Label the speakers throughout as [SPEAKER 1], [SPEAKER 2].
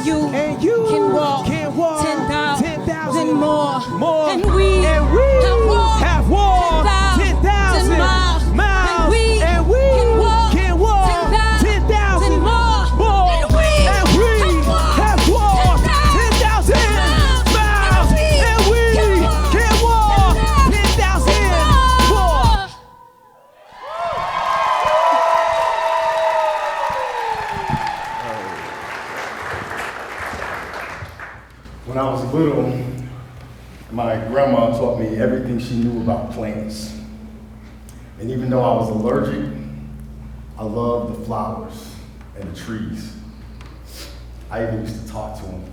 [SPEAKER 1] and you can walk 10,000 more, and we have walked 10,000 miles, and we can walk 10,000 more, and we have walked 10,000 miles, and we can walk 10,000 more.
[SPEAKER 2] When I was little, my grandma taught me everything she knew about plants. And even though I was allergic, I loved the flowers and the trees. I even used to talk to them.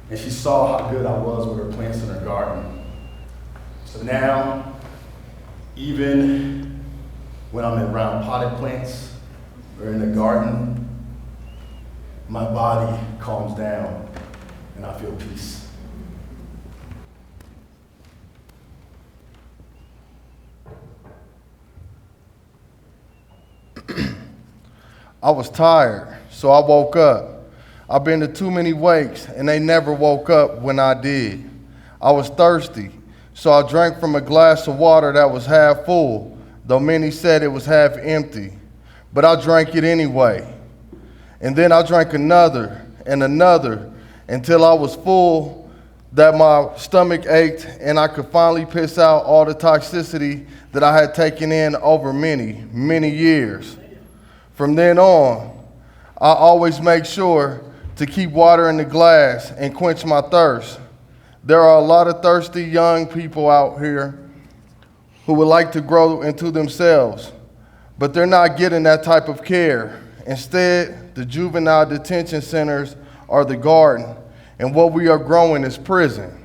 [SPEAKER 2] And she saw how good I was with her plants in her garden. So now, even when I'm around potted plants or in the garden, my body calms down and I feel peace.
[SPEAKER 3] I was tired, so I woke up. I've been to too many wakes, and they never woke up when I did. I was thirsty, so I drank from a glass of water that was half full, though many said it was half empty. But I drank it anyway. And then I drank another and another until I was full, that my stomach ached and I could finally piss out all the toxicity that I had taken in over many, many years. From then on, I always make sure to keep water in the glass and quench my thirst. There are a lot of thirsty young people out here who would like to grow into themselves, but they're not getting that type of care. Instead, the juvenile detention centers are the garden, and what we are growing is prison.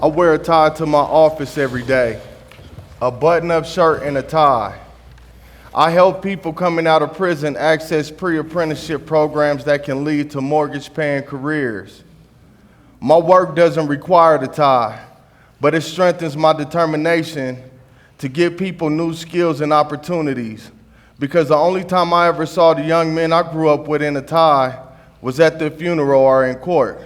[SPEAKER 3] I wear a tie to my office every day, a button-up shirt and a tie. I help people coming out of prison access pre-apprenticeship programs that can lead to mortgage-paying careers. My work doesn't require the tie, but it strengthens my determination to give people new skills and opportunities, because the only time I ever saw the young men I grew up with in a tie was at their funeral or in court.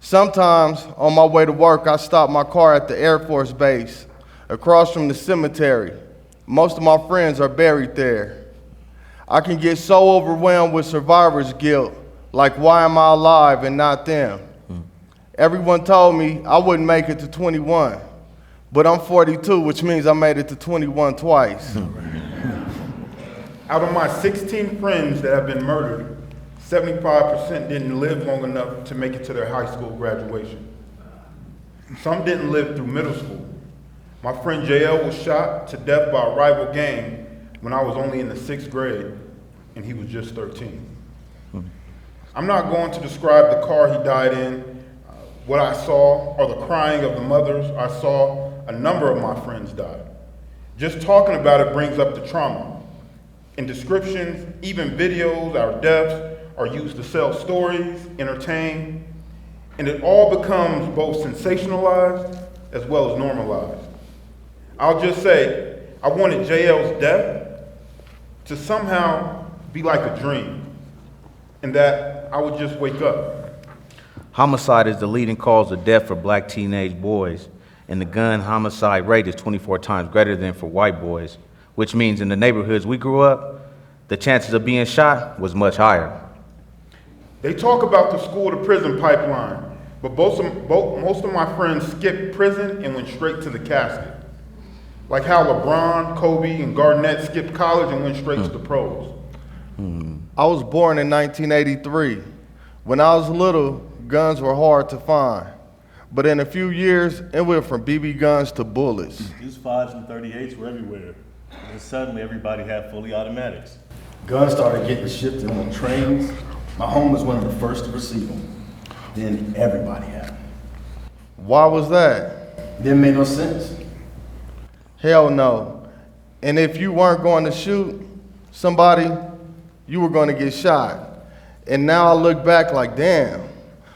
[SPEAKER 3] Sometimes on my way to work, I stop my car at the Air Force Base across from the cemetery. Most of my friends are buried there. I can get so overwhelmed with survivor's guilt, like why am I alive and not them? Everyone told me I wouldn't make it to 21, but I'm 42, which means I made it to 21 twice.
[SPEAKER 4] Out of my 16 friends that have been murdered, 75% didn't live long enough to make it to their high school graduation. Some didn't live through middle school. My friend JL was shot to death by a rival gang when I was only in the 6th grade, and he was just 13. I'm not going to describe the car he died in, what I saw, or the crying of the mothers. I saw a number of my friends die. Just talking about it brings up the trauma. In descriptions, even videos, our deaths are used to sell stories, entertain, and it all becomes both sensationalized as well as normalized. I'll just say, I wanted JL's death to somehow be like a dream, and that I would just wake up.
[SPEAKER 5] Homicide is the leading cause of death for black teenage boys, and the gun homicide rate is 24 times greater than for white boys, which means in the neighborhoods we grew up, the chances of being shot was much higher.
[SPEAKER 4] They talk about the school to prison pipeline, but most of my friends skipped prison and went straight to the casket. Like how LeBron, Kobe, and Garnett skipped college and went straight to the pros.
[SPEAKER 3] I was born in 1983. When I was little, guns were hard to find. But in a few years, it went from BB guns to bullets.
[SPEAKER 6] These 5s and 38s were everywhere. And suddenly everybody had fully automatics.
[SPEAKER 2] Guns started getting shipped in on trains. My home was one of the first to receive them. Then everybody had them.
[SPEAKER 3] Why was that?
[SPEAKER 2] Didn't make no sense.
[SPEAKER 3] Hell no. And if you weren't going to shoot somebody, you were going to get shot. And now I look back like, damn,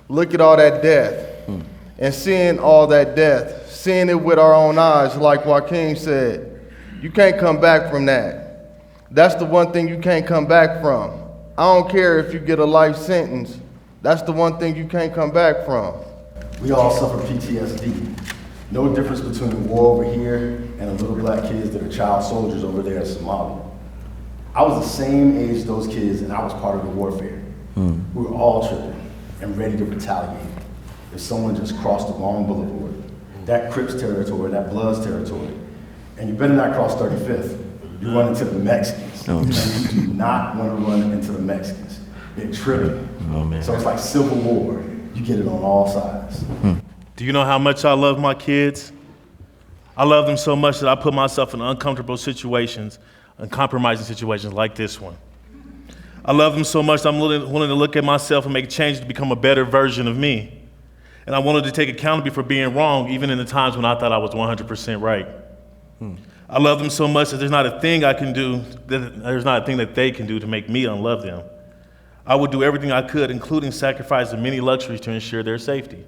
[SPEAKER 3] look at all that death. And seeing all that death, seeing it with our own eyes, like Joaquin said, you can't come back from that. That's the one thing you can't come back from. I don't care if you get a life sentence, that's the one thing you can't come back from.
[SPEAKER 2] We all suffer PTSD. No difference between the war over here and the little black kids that are child soldiers over there in Somalia. I was the same age as those kids, and I was part of the warfare. We were all tripping and ready to retaliate if someone just crossed the wrong boulevard. That Crips territory, that Bloods territory. And you better not cross 35th. You run into the Mexicans. And you do not want to run into the Mexicans. They're tripping. So it's like civil war. You get it on all sides.
[SPEAKER 6] Do you know how much I love my kids? I love them so much that I put myself in uncomfortable situations, uncompromising situations like this one. I love them so much that I'm willing to look at myself and make changes to become a better version of me. And I wanted to take accountability for being wrong, even in the times when I thought I was 100% right. I love them so much that there's not a thing I can do, there's not a thing that they can do to make me unlove them. I would do everything I could, including sacrificing many luxuries to ensure their safety.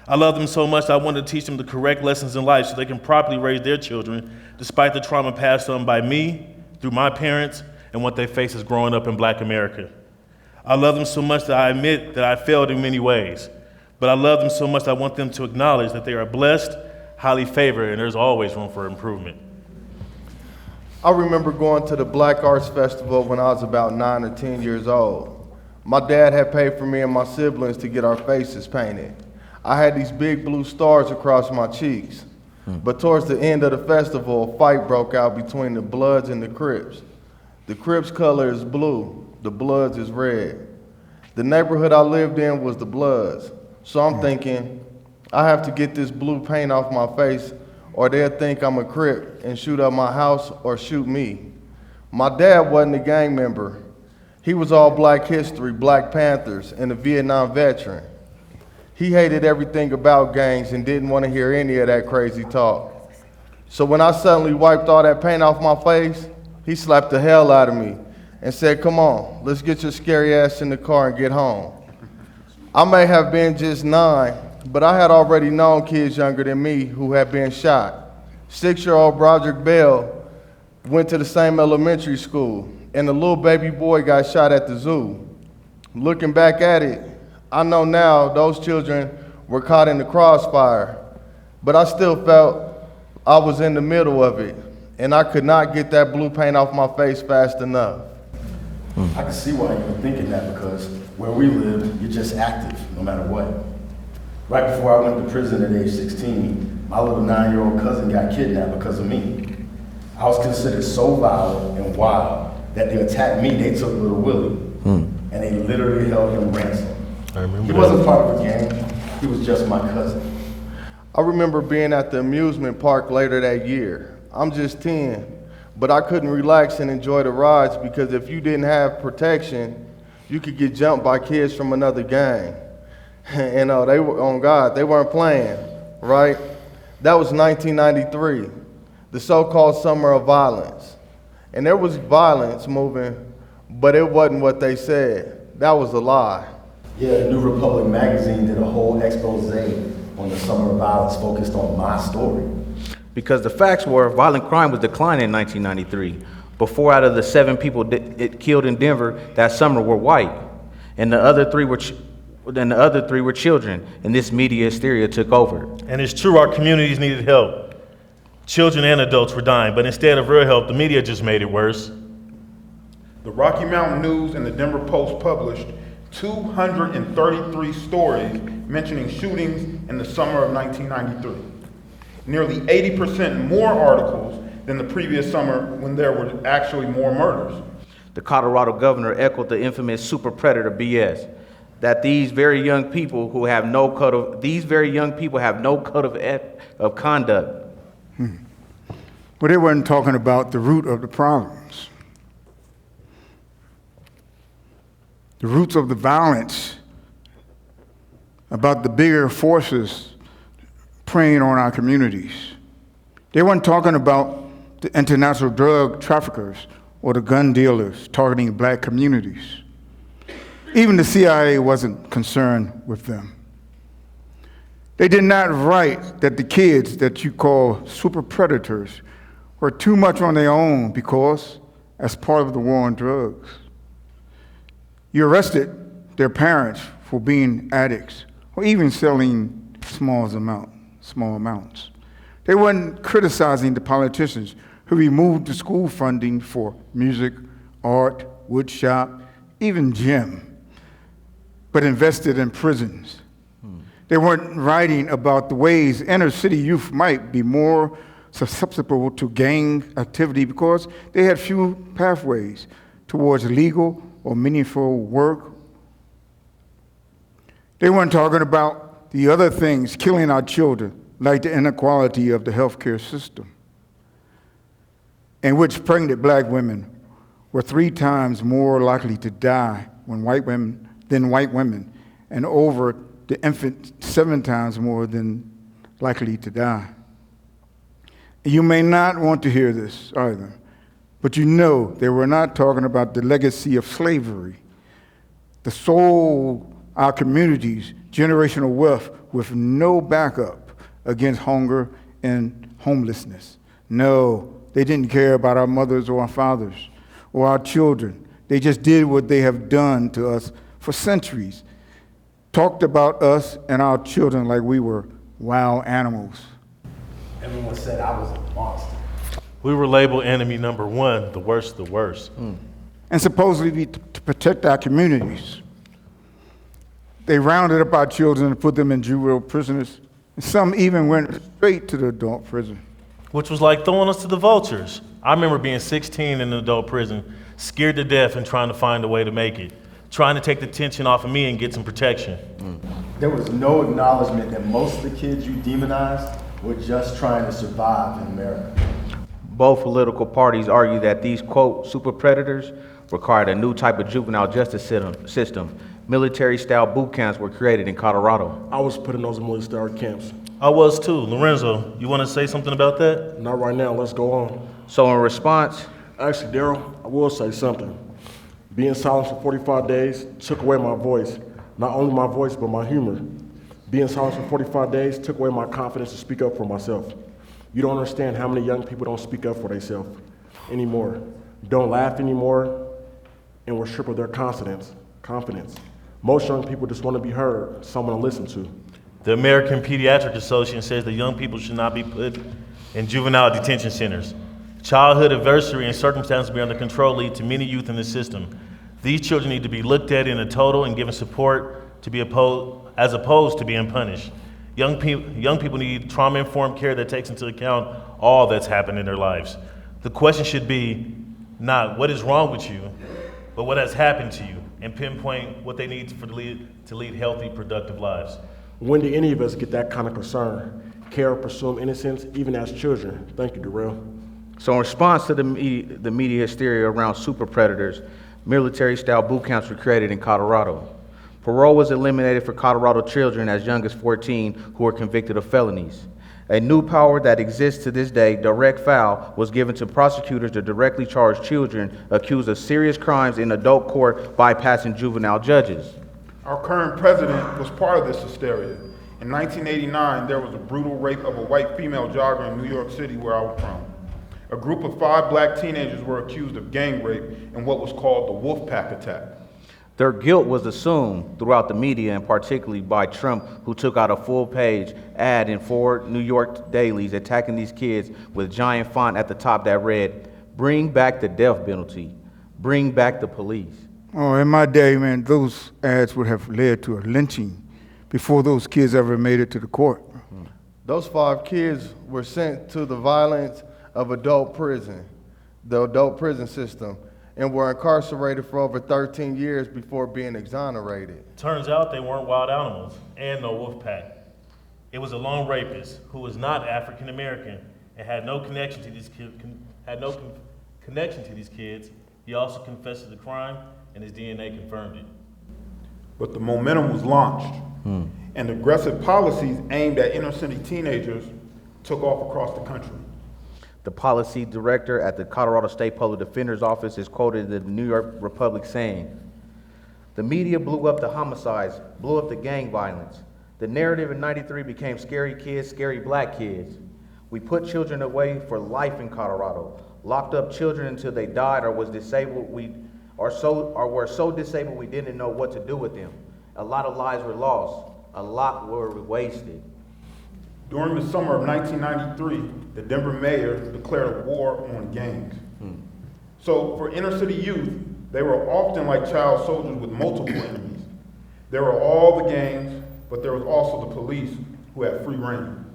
[SPEAKER 6] I love them so much that I wanted to teach them the correct lessons in life so they can properly raise their children despite the trauma passed on by me, through my parents, and what they face as growing up in Black America. I love them so much that I admit that I failed in many ways, but I love them so much that I want them to acknowledge that they are blessed, highly favored, and there's always room for improvement.
[SPEAKER 3] I remember going to the Black Arts Festival when I was about 9 or 10 years old. My dad had paid for me and my siblings to get our faces painted. I had these big blue stars across my cheeks. But towards the end of the festival, a fight broke out between the Bloods and the Crips. The Crips' color is blue, the Bloods is red. The neighborhood I lived in was the Bloods. So I'm thinking, I have to get this blue paint off my face or they'll think I'm a Crip and shoot up my house or shoot me. My dad wasn't a gang member. He was all Black history, Black Panthers, and a Vietnam veteran. He hated everything about gangs and didn't want to hear any of that crazy talk. So when I suddenly wiped all that paint off my face, he slapped the hell out of me and said, come on, let's get your scary ass in the car and get home. I may have been just 9, but I had already known kids younger than me who had been shot. 6-year-old Broderick Bell went to the same elementary school, and the little baby boy got shot at the zoo. Looking back at it, I know now those children were caught in the crossfire, but I still felt I was in the middle of it, and I could not get that blue paint off my face fast enough.
[SPEAKER 2] I can see why you're thinking that, because where we lived, you're just active no matter what. Right before I went to prison at age 16, my little 9-year-old cousin got kidnapped because of me. I was considered so violent and wild that they attacked me, they took little Willie, and they literally held him ransom. He wasn't part of a gang, he was just my cousin.
[SPEAKER 3] I remember being at the amusement park later that year. I'm just 10, but I couldn't relax and enjoy the rides because if you didn't have protection, you could get jumped by kids from another gang. And they were, on God, they weren't playing, right? That was 1993, the so-called summer of violence. And there was violence moving, but it wasn't what they said. That was a lie.
[SPEAKER 2] Yeah, New Republic magazine did a whole expose on the summer of violence focused on my story.
[SPEAKER 5] Because the facts were violent crime was declining in 1993. But 4 out of the 7 people it killed in Denver that summer were white, and the other 3 were children. And this media hysteria took over.
[SPEAKER 6] And it's true, our communities needed help. Children and adults were dying, but instead of real help, the media just made it worse.
[SPEAKER 4] The Rocky Mountain News and the Denver Post published 233 stories mentioning shootings in the summer of 1993. Nearly 80% more articles than the previous summer when there were actually more murders.
[SPEAKER 5] The Colorado governor echoed the infamous super predator BS, that these very young people have no code of conduct.
[SPEAKER 7] But they weren't talking about the root of the problems. The roots of the violence, about the bigger forces preying on our communities. They weren't talking about the international drug traffickers or the gun dealers targeting Black communities. Even the CIA wasn't concerned with them. They did not write that the kids that you call super predators were too much on their own because, as part of the war on drugs, you arrested their parents for being addicts or even selling small amounts. They weren't criticizing the politicians who removed the school funding for music, art, woodshop, even gym, but invested in prisons. They weren't writing about the ways inner city youth might be more susceptible to gang activity because they had few pathways towards legal or meaningful work. They weren't talking about the other things killing our children, like the inequality of the healthcare system, in which pregnant black women were 3 times more likely to die than white women, and over the infant 7 times more than likely to die. You may not want to hear this either, but you know they were not talking about the legacy of slavery, the soul our communities, generational wealth with no backup against hunger and homelessness. No, they didn't care about our mothers or our fathers or our children. They just did what they have done to us for centuries. Talked about us and our children like we were wild animals.
[SPEAKER 2] Everyone said I was a monster.
[SPEAKER 6] We were labeled enemy number 1, the worst of the worst.
[SPEAKER 7] And supposedly to protect our communities. They rounded up our children and put them in juvenile prisoners. And some even went straight to the adult prison.
[SPEAKER 6] Which was like throwing us to the vultures. I remember being 16 in an adult prison, scared to death and trying to find a way to make it, trying to take the tension off of me and get some protection.
[SPEAKER 2] There was no acknowledgement that most of the kids you demonized were just trying to survive in America.
[SPEAKER 5] Both political parties argue that these, quote, super predators required a new type of juvenile justice system. Military-style boot camps were created in Colorado.
[SPEAKER 8] I was put in those military camps.
[SPEAKER 6] I was too. Lorenzo, you want to say something about that?
[SPEAKER 8] Not right now, let's go on.
[SPEAKER 5] So in response,
[SPEAKER 8] Actually, Daryl, I will say something. Being silent for 45 days took away my voice. Not only my voice, but my humor. Being silent for 45 days took away my confidence to speak up for myself. You don't understand how many young people don't speak up for themselves anymore, don't laugh anymore, and were stripped of their confidence. Most young people just want to be heard, someone to listen to.
[SPEAKER 6] The American Pediatric Association says that young people should not be put in juvenile detention centers. Childhood adversity and circumstances beyond their control lead to many youth in the system. These children need to be looked at in a total and given support to be as opposed to being punished. Young people need trauma-informed care that takes into account all that's happened in their lives. The question should be not what is wrong with you, but what has happened to you, and pinpoint what they need to lead healthy, productive lives.
[SPEAKER 8] When do any of us get that kind of concern? Care or presume innocence, even as children? Thank you, Darrell.
[SPEAKER 5] so in response to the media hysteria around super predators, military-style boot camps were created in Colorado. Parole was eliminated for Colorado children as young as 14 who were convicted of felonies. A new power that exists to this day, direct file, was given to prosecutors to directly charge children accused of serious crimes in adult court, bypassing juvenile judges.
[SPEAKER 4] Our current president was part of this hysteria. In 1989, there was a brutal rape of a white female jogger in New York City, where I was from. A group of 5 black teenagers were accused of gang rape in what was called the Wolf Pack attack.
[SPEAKER 5] Their guilt was assumed throughout the media, and particularly by Trump, who took out a full-page ad in 4 New York dailies attacking these kids with giant font at the top that read, "Bring back the death penalty. Bring back the police."
[SPEAKER 7] Oh, in my day, man, those ads would have led to a lynching before those kids ever made it to the court.
[SPEAKER 3] Those 5 kids were sent to the violence of adult prison, the adult prison system, and were incarcerated for over 13 years before being exonerated.
[SPEAKER 6] Turns out they weren't wild animals and no wolf pack. It was a lone rapist who was not African American and had no connection to these kids. He also confessed to the crime, and his DNA confirmed it.
[SPEAKER 4] But the momentum was launched, and aggressive policies aimed at inner city teenagers took off across the country.
[SPEAKER 5] The policy director at the Colorado State Public Defender's Office is quoted in the New York Republic saying, The media blew up the homicides, blew up the gang violence. The narrative in 93 became scary kids, scary black kids. We put children away for life in Colorado, locked up children until they died or was disabled. Were so disabled we didn't know what to do with them. A lot of lives were lost. A lot were wasted.
[SPEAKER 4] During the summer of 1993, the Denver mayor declared a war on gangs. So for inner city youth, they were often like child soldiers with multiple enemies. There were all the gangs, but there was also the police who had free reign.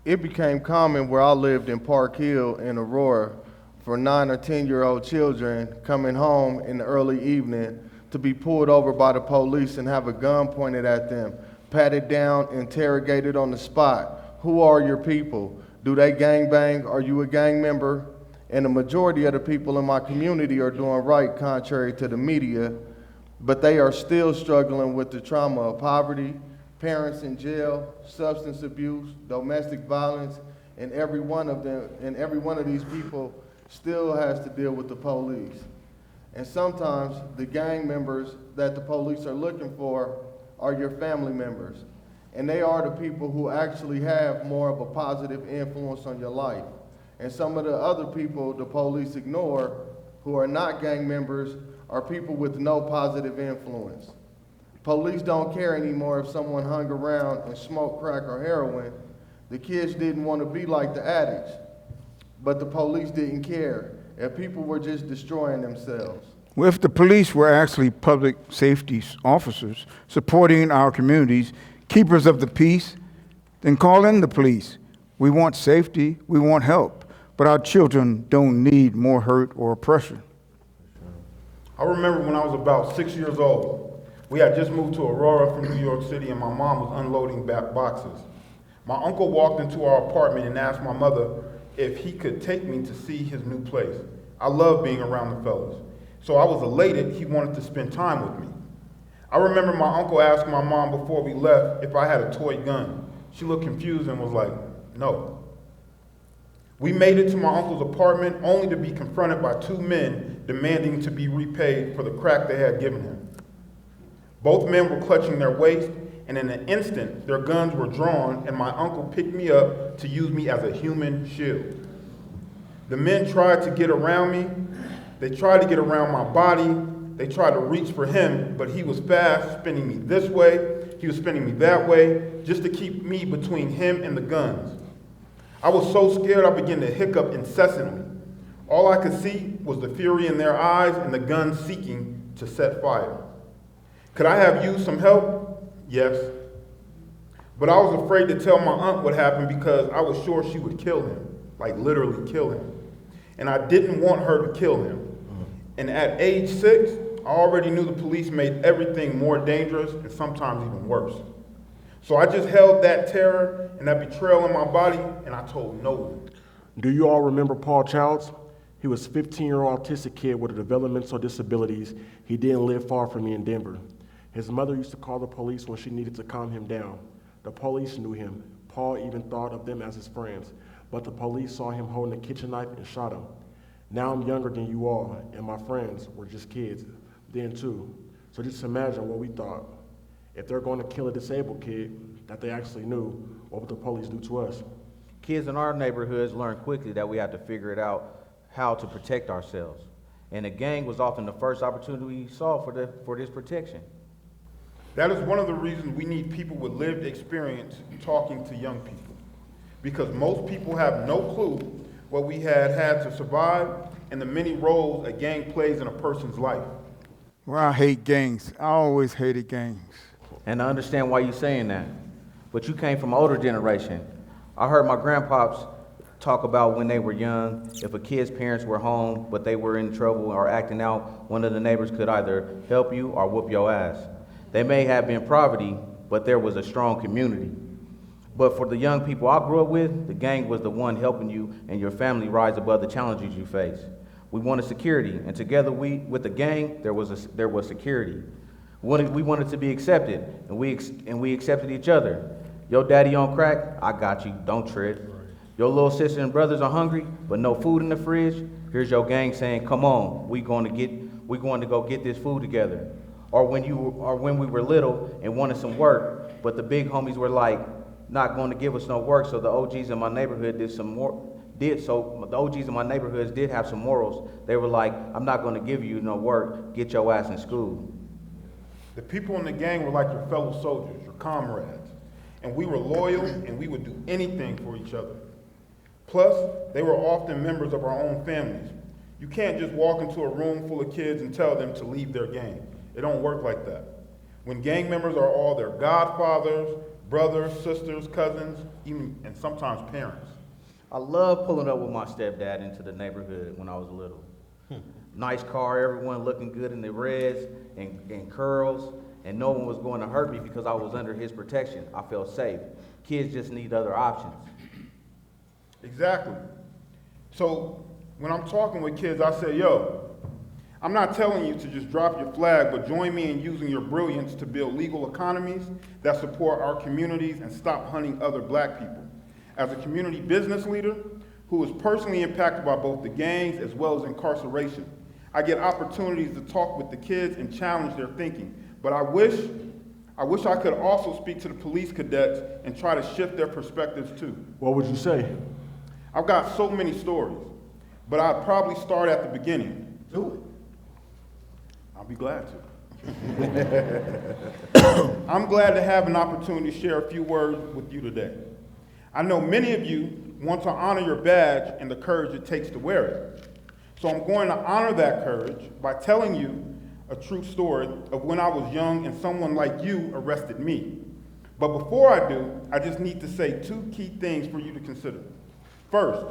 [SPEAKER 3] It became common where I lived in Park Hill in Aurora for 9 or 10-year-old children coming home in the early evening to be pulled over by the police and have a gun pointed at them, patted down, interrogated on the spot. Who are your people? Do they gangbang? Are you a gang member? And the majority of the people in my community are doing right contrary to the media, but they are still struggling with the trauma of poverty, parents in jail, substance abuse, domestic violence, and every one of these people still has to deal with the police. And sometimes the gang members that the police are looking for are your family members. And they are the people who actually have more of a positive influence on your life. And some of the other people the police ignore who are not gang members are people with no positive influence. Police don't care anymore if someone hung around and smoked crack or heroin. The kids didn't want to be like the addicts, but the police didn't care if people were just destroying themselves.
[SPEAKER 7] Well, if the police were actually public safety officers supporting our communities, keepers of the peace, then call in the police. We want safety, we want help, but our children don't need more hurt or oppression.
[SPEAKER 4] I remember when I was about 6 years old, we had just moved to Aurora from New York City and my mom was unloading back boxes. My uncle walked into our apartment and asked my mother if he could take me to see his new place. I love being around the fellas. So I was elated he wanted to spend time with me. I remember my uncle asked my mom before we left if I had a toy gun. She looked confused and was like, no. We made it to my uncle's apartment only to be confronted by two men demanding to be repaid for the crack they had given him. Both men were clutching their waist, and in an instant, their guns were drawn, and my uncle picked me up to use me as a human shield. The men tried to get around me. They tried to get around my body. They tried to reach for him, but he was fast, spinning me this way. He was spinning me that way, just to keep me between him and the guns. I was so scared I began to hiccup incessantly. All I could see was the fury in their eyes and the guns seeking to set fire. Could I have used some help? Yes. But I was afraid to tell my aunt what happened because I was sure she would kill him, like literally kill him. And I didn't want her to kill him. And at age 6, I already knew the police made everything more dangerous and sometimes even worse. So I just held that terror and that betrayal in my body, and I told no one.
[SPEAKER 8] Do you all remember Paul Childs? He was a 15-year-old autistic kid with developmental disabilities. He didn't live far from me in Denver. His mother used to call the police when she needed to calm him down. The police knew him. Paul even thought of them as his friends. But the police saw him holding a kitchen knife and shot him. Now I'm younger than you all, and my friends were just kids then too. So just imagine what we thought. If they're going to kill a disabled kid that they actually knew, what would the police do to us?
[SPEAKER 5] Kids in our neighborhoods learned quickly that we had to figure it out how to protect ourselves. And a gang was often the first opportunity we saw for this protection.
[SPEAKER 4] That is one of the reasons we need people with lived experience talking to young people. Because most people have no clue what we had to survive and the many roles a gang plays in a person's life.
[SPEAKER 7] Well, I hate gangs. I always hated gangs.
[SPEAKER 5] And I understand why you're saying that. But you came from an older generation. I heard my grandpops talk about when they were young, if a kid's parents were home, but they were in trouble or acting out, one of the neighbors could either help you or whoop your ass. They may have been poverty, but there was a strong community. But for the young people I grew up with, the gang was the one helping you and your family rise above the challenges you face. We wanted security, and together with the gang, there was security. We wanted to be accepted, and we accepted each other. Your daddy on crack, I got you, don't trip. Your little sister and brothers are hungry, but no food in the fridge. Here's your gang saying, come on, we going to go get this food together. or when we were little and wanted some work, but the big homies were like not going to give us no work. So the OGs in my neighborhood the OGs in my neighborhoods did have some morals. They were like, I'm not going to give you no work. Get your ass in school.
[SPEAKER 4] The people in the gang were like your fellow soldiers, your comrades. And we were loyal and we would do anything for each other. Plus, they were often members of our own families. You can't just walk into a room full of kids and tell them to leave their gang. It don't work like that. When gang members are all their godfathers, brothers, sisters, cousins, even and sometimes parents.
[SPEAKER 5] I love pulling up with my stepdad into the neighborhood when I was little. Nice car, everyone looking good in the reds and curls, and no one was going to hurt me because I was under his protection. I felt safe. Kids just need other options.
[SPEAKER 4] Exactly. So when I'm talking with kids, I say, yo, I'm not telling you to just drop your flag, but join me in using your brilliance to build legal economies that support our communities and stop hunting other black people. As a community business leader who is personally impacted by both the gangs as well as incarceration, I get opportunities to talk with the kids and challenge their thinking. But I wish I could also speak to the police cadets and try to shift their perspectives too.
[SPEAKER 8] What would you say?
[SPEAKER 4] I've got so many stories, but I'd probably start at the beginning. Do it. I'll be glad to. I'm glad to have an opportunity to share a few words with you today. I know many of you want to honor your badge and the courage it takes to wear it. So I'm going to honor that courage by telling you a true story of when I was young and someone like you arrested me. But before I do, I just need to say two key things for you to consider. First,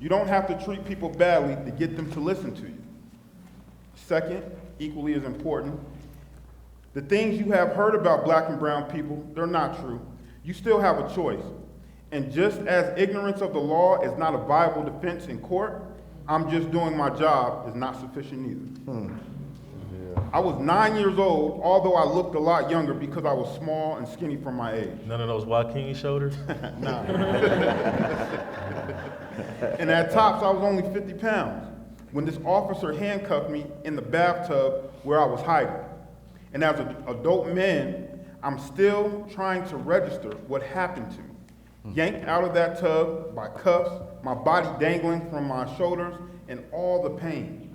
[SPEAKER 4] you don't have to treat people badly to get them to listen to you. Second, equally as important, the things you have heard about black and brown people, they're not true. You still have a choice. And just as ignorance of the law is not a viable defense in court, I'm just doing my job is not sufficient either. I was 9 years old, although I looked a lot younger because I was small and skinny for my age.
[SPEAKER 6] None of those Joaquin shoulders?
[SPEAKER 4] Nah. And at tops, I was only 50 pounds when this officer handcuffed me in the bathtub where I was hiding. And as an adult man, I'm still trying to register what happened to me. Yanked out of that tub by cuffs, my body dangling from my shoulders, and all the pain.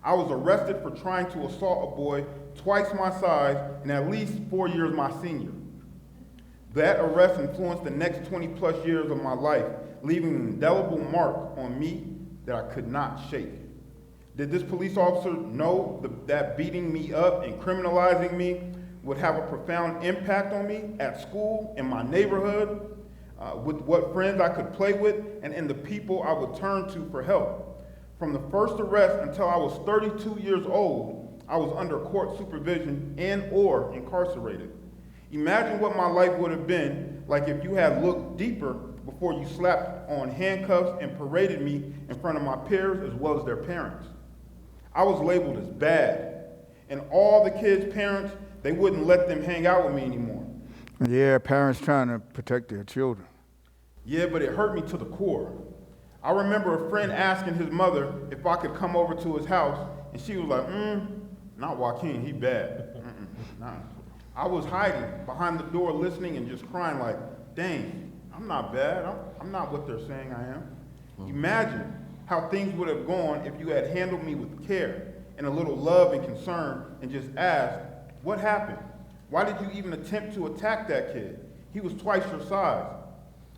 [SPEAKER 4] I was arrested for trying to assault a boy twice my size and at least 4 years my senior. That arrest influenced the next 20 plus years of my life, leaving an indelible mark on me that I could not shake. Did this police officer know that beating me up and criminalizing me would have a profound impact on me at school, in my neighborhood, with what friends I could play with, and in the people I would turn to for help? From the first arrest until I was 32 years old, I was under court supervision and/or incarcerated. Imagine what my life would have been like if you had looked deeper before you slapped on handcuffs and paraded me in front of my peers as well as their parents. I was labeled as bad, and all the kids' parents, they wouldn't let them hang out with me anymore.
[SPEAKER 7] Yeah, parents trying to protect their children.
[SPEAKER 4] Yeah, but it hurt me to the core. I remember a friend asking his mother if I could come over to his house, and she was like, not Joaquin, he bad. Nah. I was hiding behind the door listening and just crying like, dang, I'm not bad. I'm not what they're saying I am. Imagine how things would have gone if you had handled me with care and a little love and concern and just asked, what happened? Why did you even attempt to attack that kid? He was twice your size.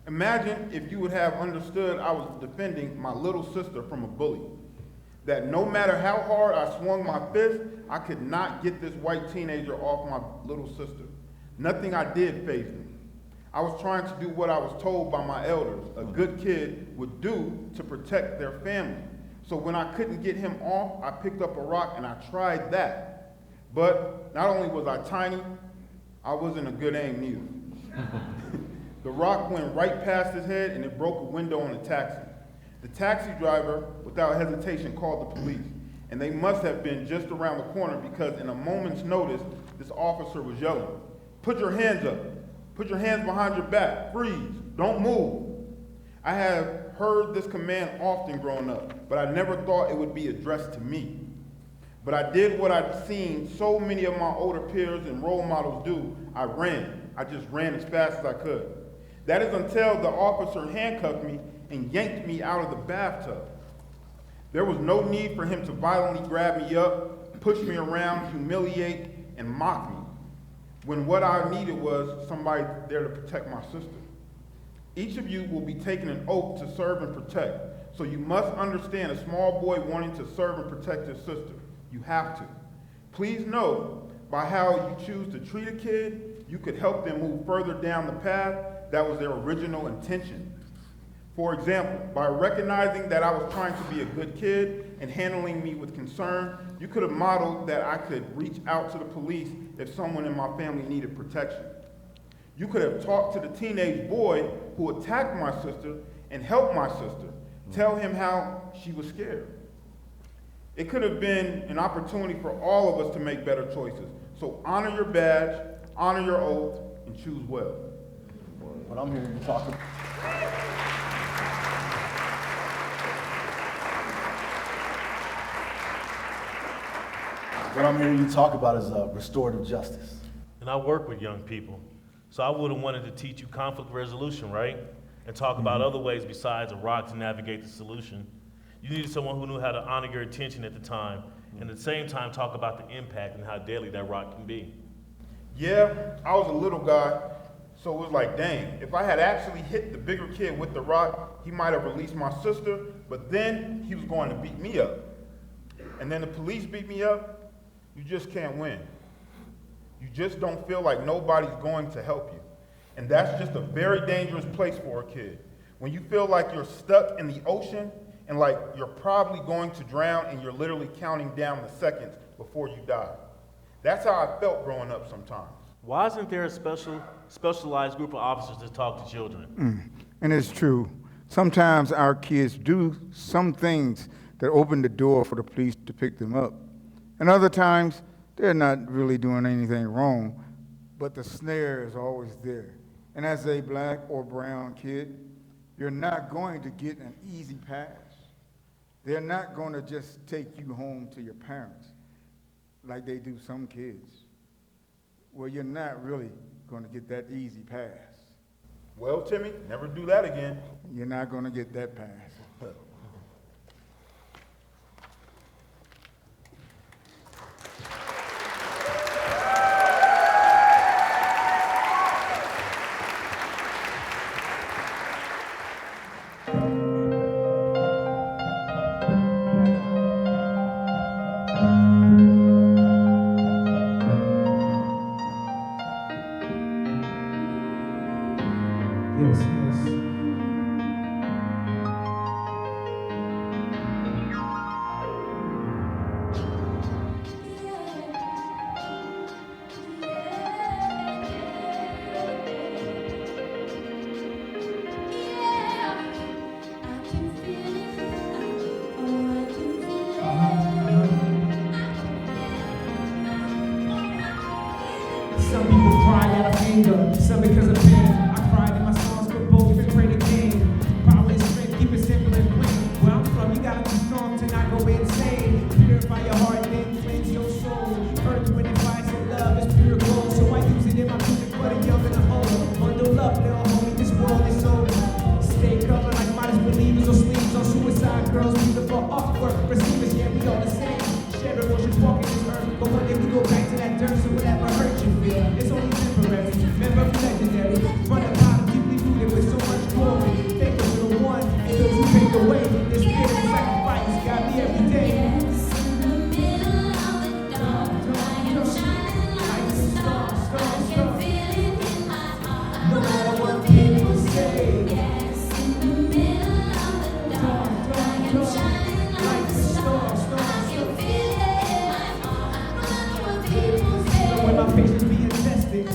[SPEAKER 4] Imagine if you would have understood I was defending my little sister from a bully. That no matter how hard I swung my fist, I could not get this white teenager off my little sister. Nothing I did fazed me. I was trying to do what I was told by my elders a good kid would do to protect their family. So when I couldn't get him off, I picked up a rock and I tried that. But not only was I tiny, I wasn't a good aim neither. The rock went right past his head and it broke a window on the taxi. The taxi driver, without hesitation, called the police. And they must have been just around the corner because in a moment's notice, this officer was yelling, "Put your hands up. Put your hands behind your back. Freeze. Don't move." I have heard this command often growing up, but I never thought it would be addressed to me. But I did what I'd seen so many of my older peers and role models do. I ran. I just ran as fast as I could. That is until the officer handcuffed me and yanked me out of the bathtub. There was no need for him to violently grab me up, push me around, humiliate, and mock me, when what I needed was somebody there to protect my sister. Each of you will be taking an oath to serve and protect, so you must understand a small boy wanting to serve and protect his sister. You have to. Please know, by how you choose to treat a kid, you could help them move further down the path that was their original intention. For example, by recognizing that I was trying to be a good kid and handling me with concern, you could have modeled that I could reach out to the police if someone in my family needed protection. You could have talked to the teenage boy who attacked my sister and helped my sister, tell him how she was scared. It could have been an opportunity for all of us to make better choices. So honor your badge, honor your oath, and choose well.
[SPEAKER 2] What I'm hearing you talk about. What I'm hearing you talk about is restorative justice.
[SPEAKER 6] And I work with young people. So I would have wanted to teach you conflict resolution, right? And talk about other ways besides a rock to navigate the solution. You needed someone who knew how to honor your attention at the time, and at the same time talk about the impact and how deadly that rock can be.
[SPEAKER 4] Yeah, I was a little guy, so it was like, dang, if I had actually hit the bigger kid with the rock, he might have released my sister, but then he was going to beat me up. And then the police beat me up. You just can't win. You just don't feel like nobody's going to help you. And that's just a very dangerous place for a kid. When you feel like you're stuck in the ocean and like you're probably going to drown and you're literally counting down the seconds before you die. That's how I felt growing up sometimes.
[SPEAKER 6] Why isn't there a specialized group of officers that talk to children?
[SPEAKER 7] And it's true. Sometimes our kids do some things that open the door for the police to pick them up. And other times, they're not really doing anything wrong, but the snare is always there. And as a black or brown kid, you're not going to get an easy pass. They're not going to just take you home to your parents like they do some kids. Well, you're not really going to get that easy pass.
[SPEAKER 4] Well, Timmy, never do that again.
[SPEAKER 7] You're not going to get that pass.
[SPEAKER 1] Some people cry out of anger, some because of pain. I cried in my songs, but both been great again. Power and strength, keep it simple and plain. Where I'm from, you gotta be strong to not go insane. Purify your heart, then cleanse your soul. Earth, wind, and fire, so love is pure gold. So I use it in my music for the young and the old. Bundle up, little homie, this world is over. Stay covered like modest believers or sleeves on suicide girls, either for artwork, receivers, yeah, we all the same. Share emotions, walking this earth, but one day we go back to that dirt, so whatever hurt you feel, it's only temporary, never legendary. From the bottom, deeply rooted with so much glory. Thank you for the one, and those who paved the way. This spirit of sacrifice got me every day.
[SPEAKER 9] Yes, in the middle of the dark, I am shining like a star. I can feel it in my heart, no matter what people say. Yes, in the middle of the dark, I am shining like a star. I can feel it in my heart, no matter what people say.
[SPEAKER 1] When my patience being tested,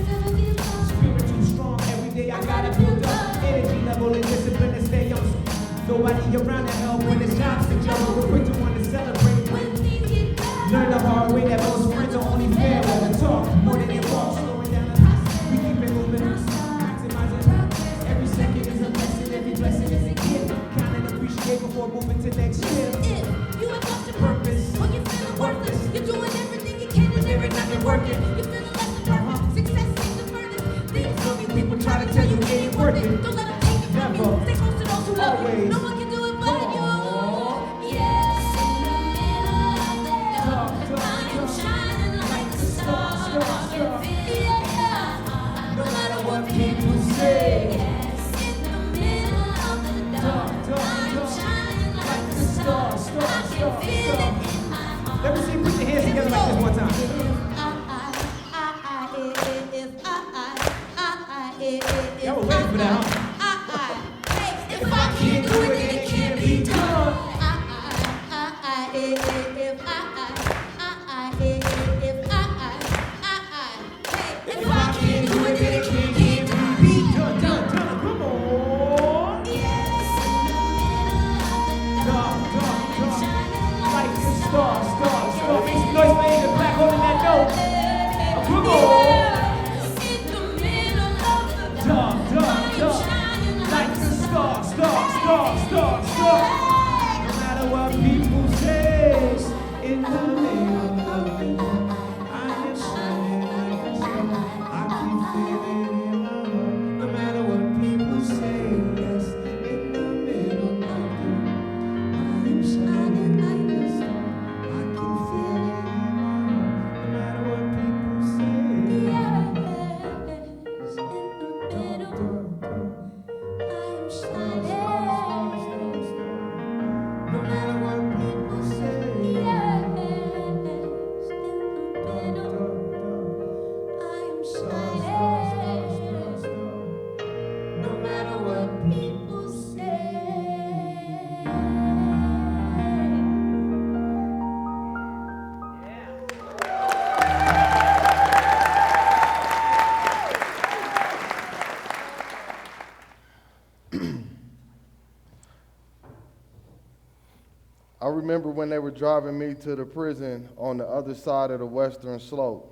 [SPEAKER 3] remember when they were driving me to the prison on the other side of the western slope.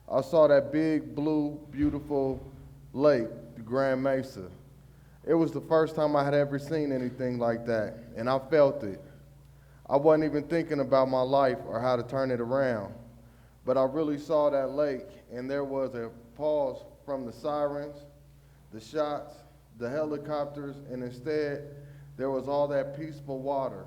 [SPEAKER 3] I saw that big, blue, beautiful lake, the Grand Mesa. It was the first time I had ever seen anything like that, and I felt it. I wasn't even thinking about my life or how to turn it around, but I really saw that lake, and there was a pause from the sirens, the shots, the helicopters, and instead, there was all that peaceful water.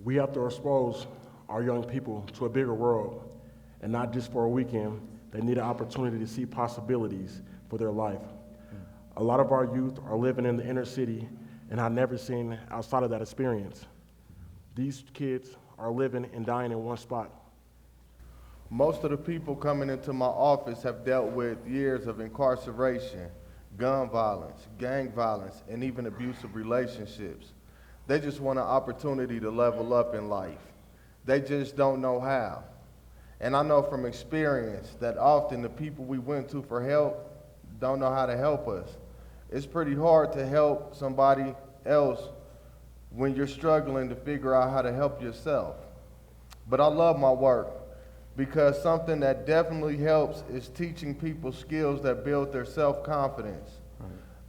[SPEAKER 8] We have to expose our young people to a bigger world, and not just for a weekend. They need an opportunity to see possibilities for their life. A lot of our youth are living in the inner city and have never seen outside of that experience. These kids are living and dying in one spot.
[SPEAKER 3] Most of the people coming into my office have dealt with years of incarceration, gun violence, gang violence, and even abusive relationships. They just want an opportunity to level up in life. They just don't know how. And I know from experience that often the people we went to for help don't know how to help us. It's pretty hard to help somebody else when you're struggling to figure out how to help yourself. But I love my work because something that definitely helps is teaching people skills that build their self-confidence.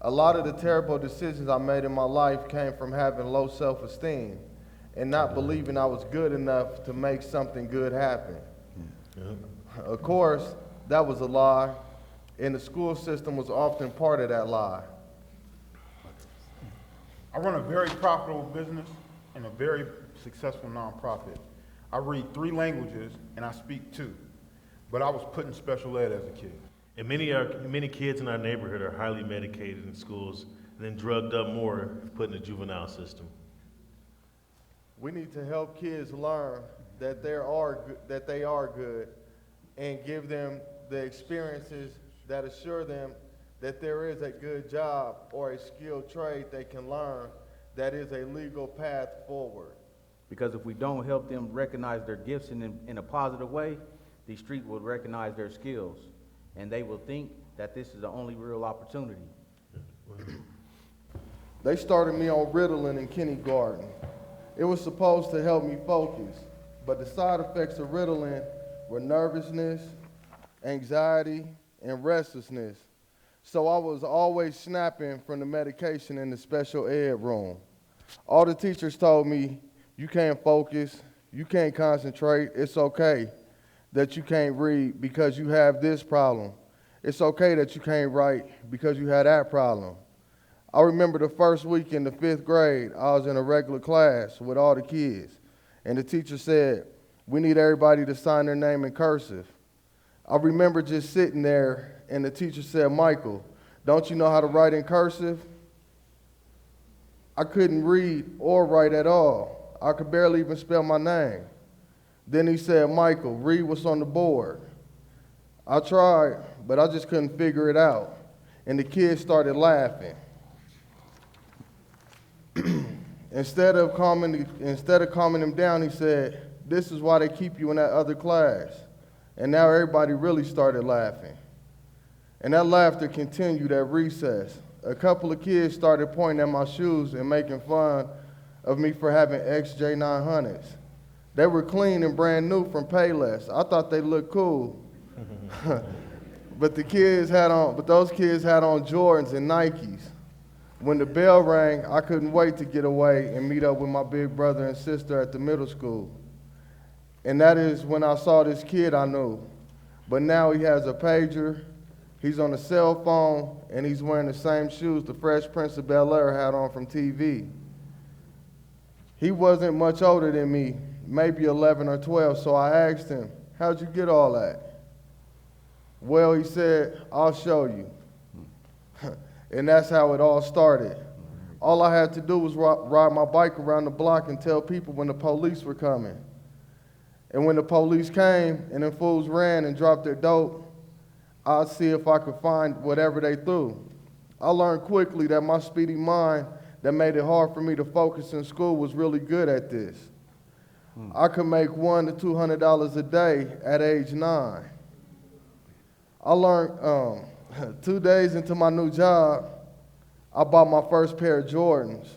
[SPEAKER 3] A lot of the terrible decisions I made in my life came from having low self-esteem and not believing I was good enough to make something good happen. Of course, that was a lie, and the school system was often part of that lie.
[SPEAKER 4] I run a very profitable business and a very successful nonprofit. I read 3 languages and I speak 2, but I was put in special ed as a kid.
[SPEAKER 6] And many kids in our neighborhood are highly medicated in schools and then drugged up more, put in the juvenile system.
[SPEAKER 3] We need to help kids learn that they are good and give them the experiences that assure them that there is a good job or a skilled trade they can learn that is a legal path forward.
[SPEAKER 5] Because if we don't help them recognize their gifts in a positive way, the street will recognize their skills, and they will think that this is the only real opportunity.
[SPEAKER 3] They started me on Ritalin in kindergarten. It was supposed to help me focus, but the side effects of Ritalin were nervousness, anxiety, and restlessness. So I was always snapping from the medication in the special ed room. All the teachers told me, you can't focus, you can't concentrate, it's okay that you can't read because you have this problem. It's okay that you can't write because you had that problem. I remember the first week in the 5th grade, I was in a regular class with all the kids, and the teacher said, we need everybody to sign their name in cursive. I remember just sitting there, and the teacher said, Michael, don't you know how to write in cursive? I couldn't read or write at all. I could barely even spell my name. Then he said, Michael, read what's on the board. I tried, but I just couldn't figure it out. And the kids started laughing. Instead of calming them down, he said, this is why they keep you in that other class. And now everybody really started laughing. And that laughter continued at recess. A couple of kids started pointing at my shoes and making fun of me for having XJ900s. They were clean and brand new from Payless. I thought they looked cool. But those kids had on Jordans and Nikes. When the bell rang, I couldn't wait to get away and meet up with my big brother and sister at the middle school. And that is when I saw this kid I knew. But now he has a pager, he's on a cell phone, and he's wearing the same shoes the Fresh Prince of Bel-Air had on from TV. He wasn't much older than me, maybe 11 or 12, so I asked him, how'd you get all that? Well, he said, I'll show you. And that's how it all started. All I had to do was ride my bike around the block and tell people when the police were coming. And when the police came and the fools ran and dropped their dope, I'd see if I could find whatever they threw. I learned quickly that my speedy mind that made it hard for me to focus in school was really good at this. I could make $100 to $200 a day at age 9. I learned 2 days into my new job, I bought my first pair of Jordans.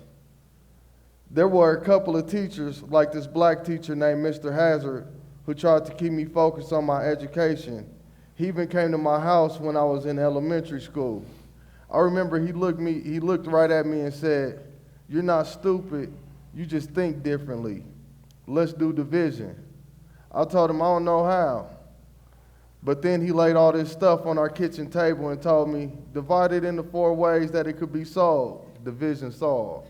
[SPEAKER 3] There were a couple of teachers, like this black teacher named Mr. Hazard, who tried to keep me focused on my education. He even came to my house when I was in elementary school. I remember he looked right at me and said, "You're not stupid, you just think differently. Let's do division." I told him I don't know how. But then he laid all this stuff on our kitchen table and told me, divide it into 4 ways that it could be solved. Division solved.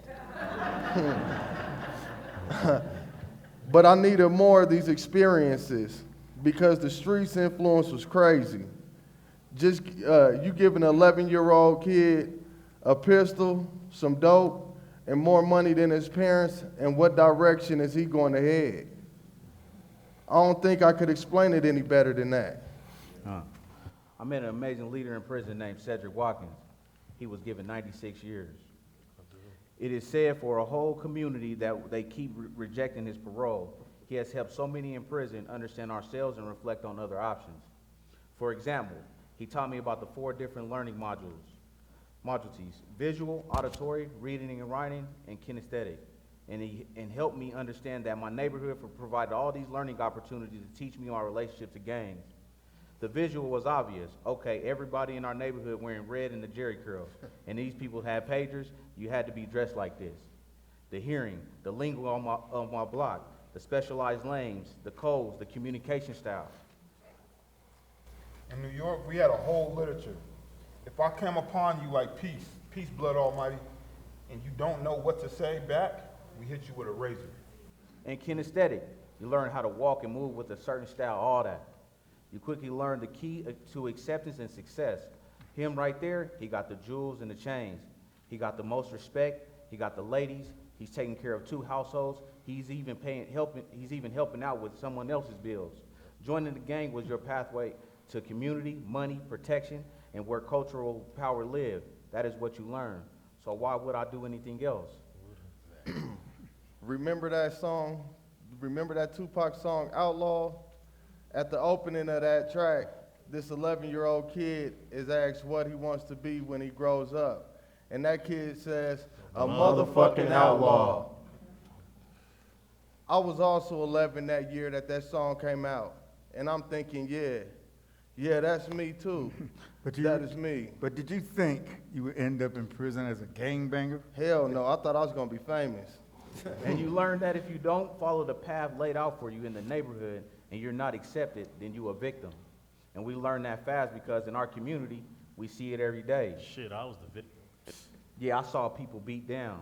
[SPEAKER 3] But I needed more of these experiences because the streets influence was crazy. Just you give an 11-year-old kid a pistol, some dope, and more money than his parents, and what direction is he going to head? I don't think I could explain it any better than that.
[SPEAKER 5] I met an amazing leader in prison named Cedric Watkins. He was given 96 years. It is said for a whole community that they keep rejecting his parole. He has helped so many in prison understand ourselves and reflect on other options. For example, he taught me about the 4 different learning modules: visual, auditory, reading and writing, and kinesthetic. And helped me understand that my neighborhood provided all these learning opportunities to teach me my relationship to gangs. The visual was obvious. Okay, everybody in our neighborhood wearing red and the Jerry curl, and these people had pagers, you had to be dressed like this. The hearing, the lingo on my block, the specialized lanes, the codes, the communication style.
[SPEAKER 4] In New York, we had a whole literature. If I came upon you like peace, blood almighty, and you don't know what to say back, we hit you with a razor.
[SPEAKER 5] And kinesthetic, you learn how to walk and move with a certain style, all that. You quickly learn the key to acceptance and success. Him right there, he got the jewels and the chains. He got the most respect. He got the ladies. He's taking care of 2 households. He's even helping out with someone else's bills. Joining the gang was your pathway to community, money, protection, and where cultural power lived. That is what you learn. So why would I do anything else?
[SPEAKER 3] Remember that song? Remember that Tupac song, Outlaw? At the opening of that track, this 11-year-old kid is asked what he wants to be when he grows up. And that kid says, a motherfucking outlaw. I was also 11 that year that song came out. And I'm thinking, yeah, that's me too. That is me.
[SPEAKER 7] But did you think you would end up in prison as a gangbanger?
[SPEAKER 3] Hell no, I thought I was gonna be famous.
[SPEAKER 5] And you learn that if you don't follow the path laid out for you in the neighborhood and you're not accepted, then you're a victim. And we learn that fast because in our community, we see it every day.
[SPEAKER 6] Shit, I was the victim.
[SPEAKER 5] Yeah, I saw people beat down.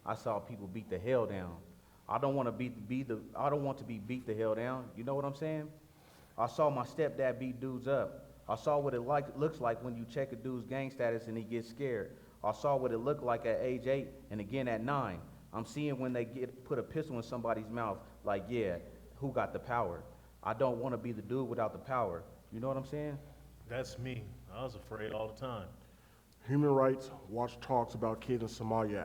[SPEAKER 5] I saw people beat the hell down. I don't want to be beat the hell down. You know what I'm saying? I saw my stepdad beat dudes up. I saw what it looks like when you check a dude's gang status and he gets scared. I saw what it looked like at age 8 and again at 9. I'm seeing when they put a pistol in somebody's mouth, like, yeah, who got the power? I don't want to be the dude without the power. You know what I'm saying?
[SPEAKER 6] That's me. I was afraid all the time.
[SPEAKER 8] Human Rights Watch talks about kids in Somalia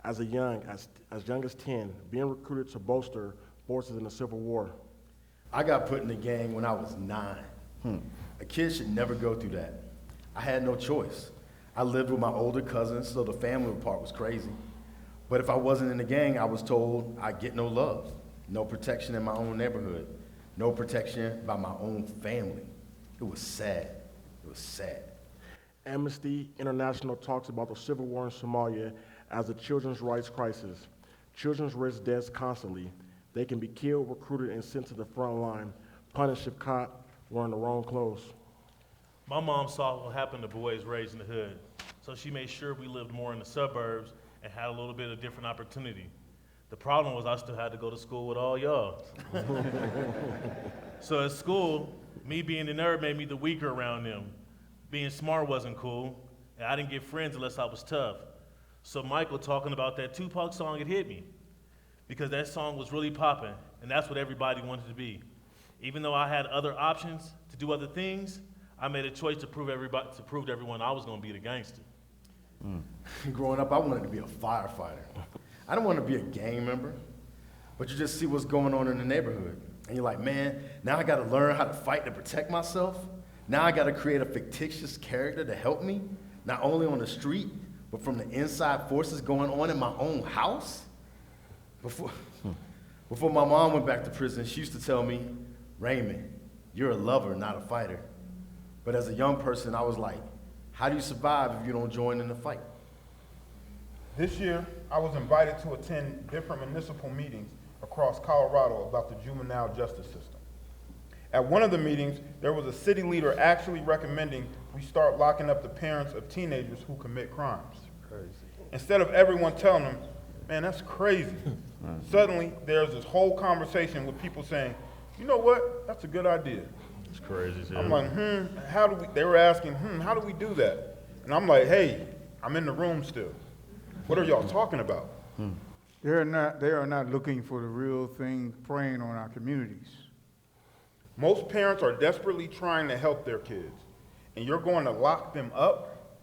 [SPEAKER 8] as young as 10 being recruited to bolster forces in the civil war.
[SPEAKER 2] I got put in the gang when I was 9. A kid should never go through that. I had no choice. I lived with my older cousins, so the family part was crazy. But if I wasn't in the gang, I was told I'd get no love, no protection in my own neighborhood, no protection by my own family. It was sad. It was sad.
[SPEAKER 8] Amnesty International talks about the civil war in Somalia as a children's rights crisis. Children risk deaths constantly. They can be killed, recruited, and sent to the front line, punished if caught wearing the wrong clothes.
[SPEAKER 6] My mom saw what happened to boys raised in the hood, so she made sure we lived more in the suburbs and had a little bit of different opportunity. The problem was I still had to go to school with all y'all. So at school, me being the nerd made me the weaker around them. Being smart wasn't cool, and I didn't get friends unless I was tough. So Michael talking about that Tupac song, it hit me. Because that song was really popping, and that's what everybody wanted to be. Even though I had other options to do other things, I made a choice to prove to everyone I was gonna be the gangster.
[SPEAKER 2] Growing up, I wanted to be a firefighter. I didn't want to be a gang member, but you just see what's going on in the neighborhood. And you're like, man, now I got to learn how to fight to protect myself. Now I got to create a fictitious character to help me, not only on the street, but from the inside forces going on in my own house. Before my mom went back to prison, she used to tell me, Raymond, you're a lover, not a fighter. But as a young person, I was like, how do you survive if you don't join in the fight?
[SPEAKER 4] This year, I was invited to attend different municipal meetings across Colorado about the juvenile justice system. At one of the meetings, there was a city leader actually recommending we start locking up the parents of teenagers who commit crimes.
[SPEAKER 2] Crazy.
[SPEAKER 4] Instead of everyone telling them, man, that's crazy. Suddenly, there's this whole conversation with people saying, you know what, that's a good idea.
[SPEAKER 6] It's crazy, too.
[SPEAKER 4] I'm like, how do we, they were asking, how do we do that? And I'm like, hey, I'm in the room still. What are y'all talking about?
[SPEAKER 7] They are not looking for the real thing preying on our communities.
[SPEAKER 4] Most parents are desperately trying to help their kids, and you're going to lock them up?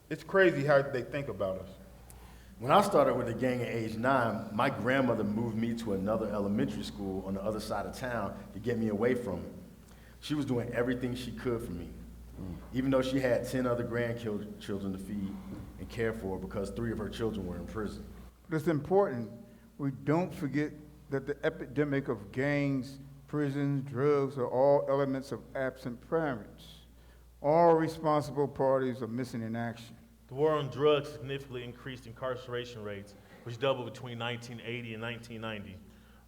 [SPEAKER 4] It's crazy how they think about us.
[SPEAKER 2] When I started with the gang at age 9, my grandmother moved me to another elementary school on the other side of town to get me away from it. She was doing everything she could for me, even though she had 10 other grandchildren to feed and care for because 3 of her children were in prison.
[SPEAKER 7] But it's important we don't forget that the epidemic of gangs, prisons, drugs are all elements of absent parents. All responsible parties are missing in action.
[SPEAKER 6] The war on drugs significantly increased incarceration rates, which doubled between 1980 and 1990.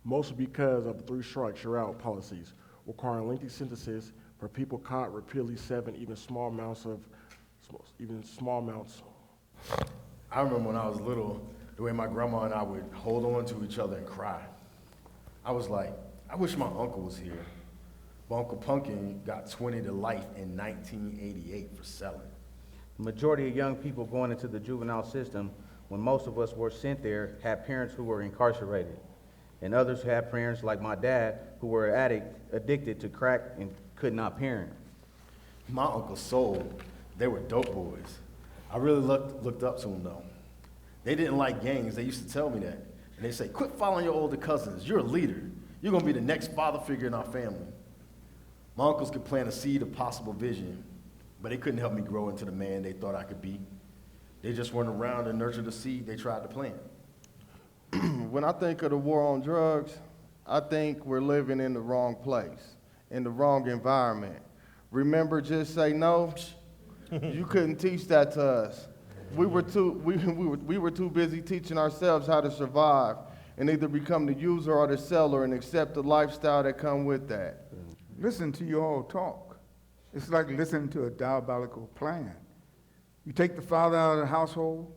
[SPEAKER 8] Mostly because of the 3 strikes you're out policies, requiring lengthy sentences for people caught repeatedly serving even small amounts.
[SPEAKER 2] I remember when I was little, the way my grandma and I would hold on to each other and cry. I was like, I wish my uncle was here. But Uncle Pumpkin got 20 to life in 1988 for selling.
[SPEAKER 5] The majority of young people going into the juvenile system, when most of us were sent there, had parents who were incarcerated. And others had parents like my dad who were addicted to crack and could not parent.
[SPEAKER 2] My uncle sold. They were dope boys. I really looked up to them though. They didn't like gangs. They used to tell me that. And they say, quit following your older cousins. You're a leader. You're going to be the next father figure in our family. My uncles could plant a seed of possible vision, but they couldn't help me grow into the man they thought I could be. They just weren't around to nurture the seed they tried to plant.
[SPEAKER 3] When I think of the war on drugs, I think we're living in the wrong place, in the wrong environment. Remember, just say no? You couldn't teach that to us. We were too busy teaching ourselves how to survive and either become the user or the seller and accept the lifestyle that come with that.
[SPEAKER 7] Listen to you all talk. It's like listening to a diabolical plan. You take the father out of the household,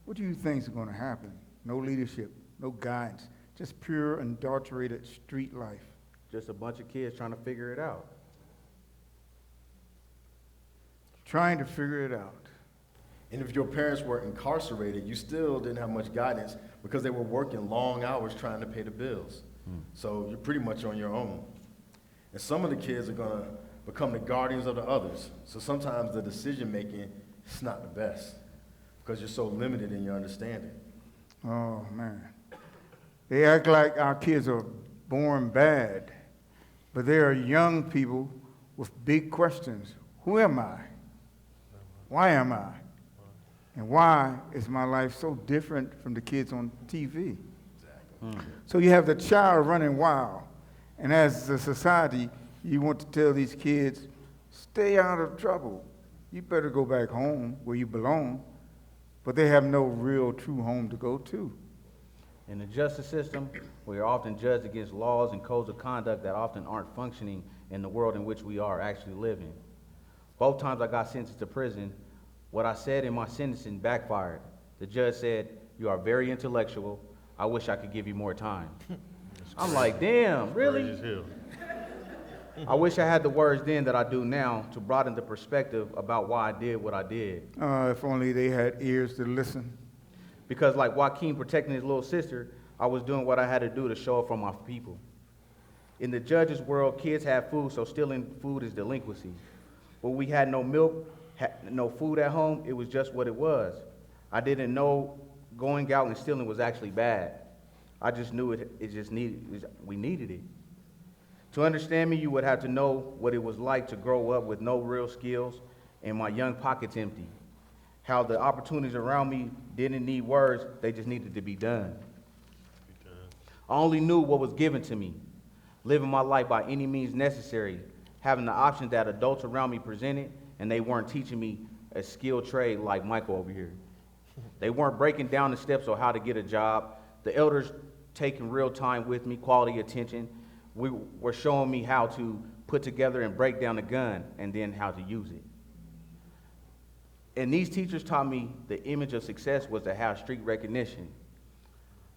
[SPEAKER 7] what do you think is going to happen? No leadership, no guidance, just pure adulterated street life.
[SPEAKER 5] Just a bunch of kids trying to figure it out.
[SPEAKER 7] Trying to figure it out.
[SPEAKER 2] And if your parents were incarcerated, you still didn't have much guidance because they were working long hours trying to pay the bills. So you're pretty much on your own. And some of the kids are gonna become the guardians of the others. So sometimes the decision making is not the best because you're so limited in your understanding.
[SPEAKER 7] Oh, man. They act like our kids are born bad, but they are young people with big questions. Who am I? Why am I? And why is my life so different from the kids on TV? Exactly. So you have the child running wild, and as a society, you want to tell these kids, stay out of trouble. You better go back home where you belong, but they have no real true home to go to.
[SPEAKER 5] In the justice system, we are often judged against laws and codes of conduct that often aren't functioning in the world in which we are actually living. Both times I got sentenced to prison, what I said in my sentencing backfired. The judge said, you are very intellectual. I wish I could give you more time. I'm like, damn, really? I wish I had the words then that I do now to broaden the perspective about why I did what I did.
[SPEAKER 7] If only they had ears to listen.
[SPEAKER 5] Because like Joaquin protecting his little sister, I was doing what I had to do to show up for my people. In the judge's world, kids have food, so stealing food is delinquency. But we had no milk, no food at home, it was just what it was. I didn't know going out and stealing was actually bad. I just knew we needed it. To understand me, you would have to know what it was like to grow up with no real skills and my young pockets empty. How the opportunities around me didn't need words, they just needed to be done. I only knew what was given to me, living my life by any means necessary, having the options that adults around me presented, and they weren't teaching me a skilled trade like Michael over here. They weren't breaking down the steps on how to get a job. The elders taking real time with me, quality attention. We were showing me how to put together and break down a gun and then how to use it. And these teachers taught me the image of success was to have street recognition.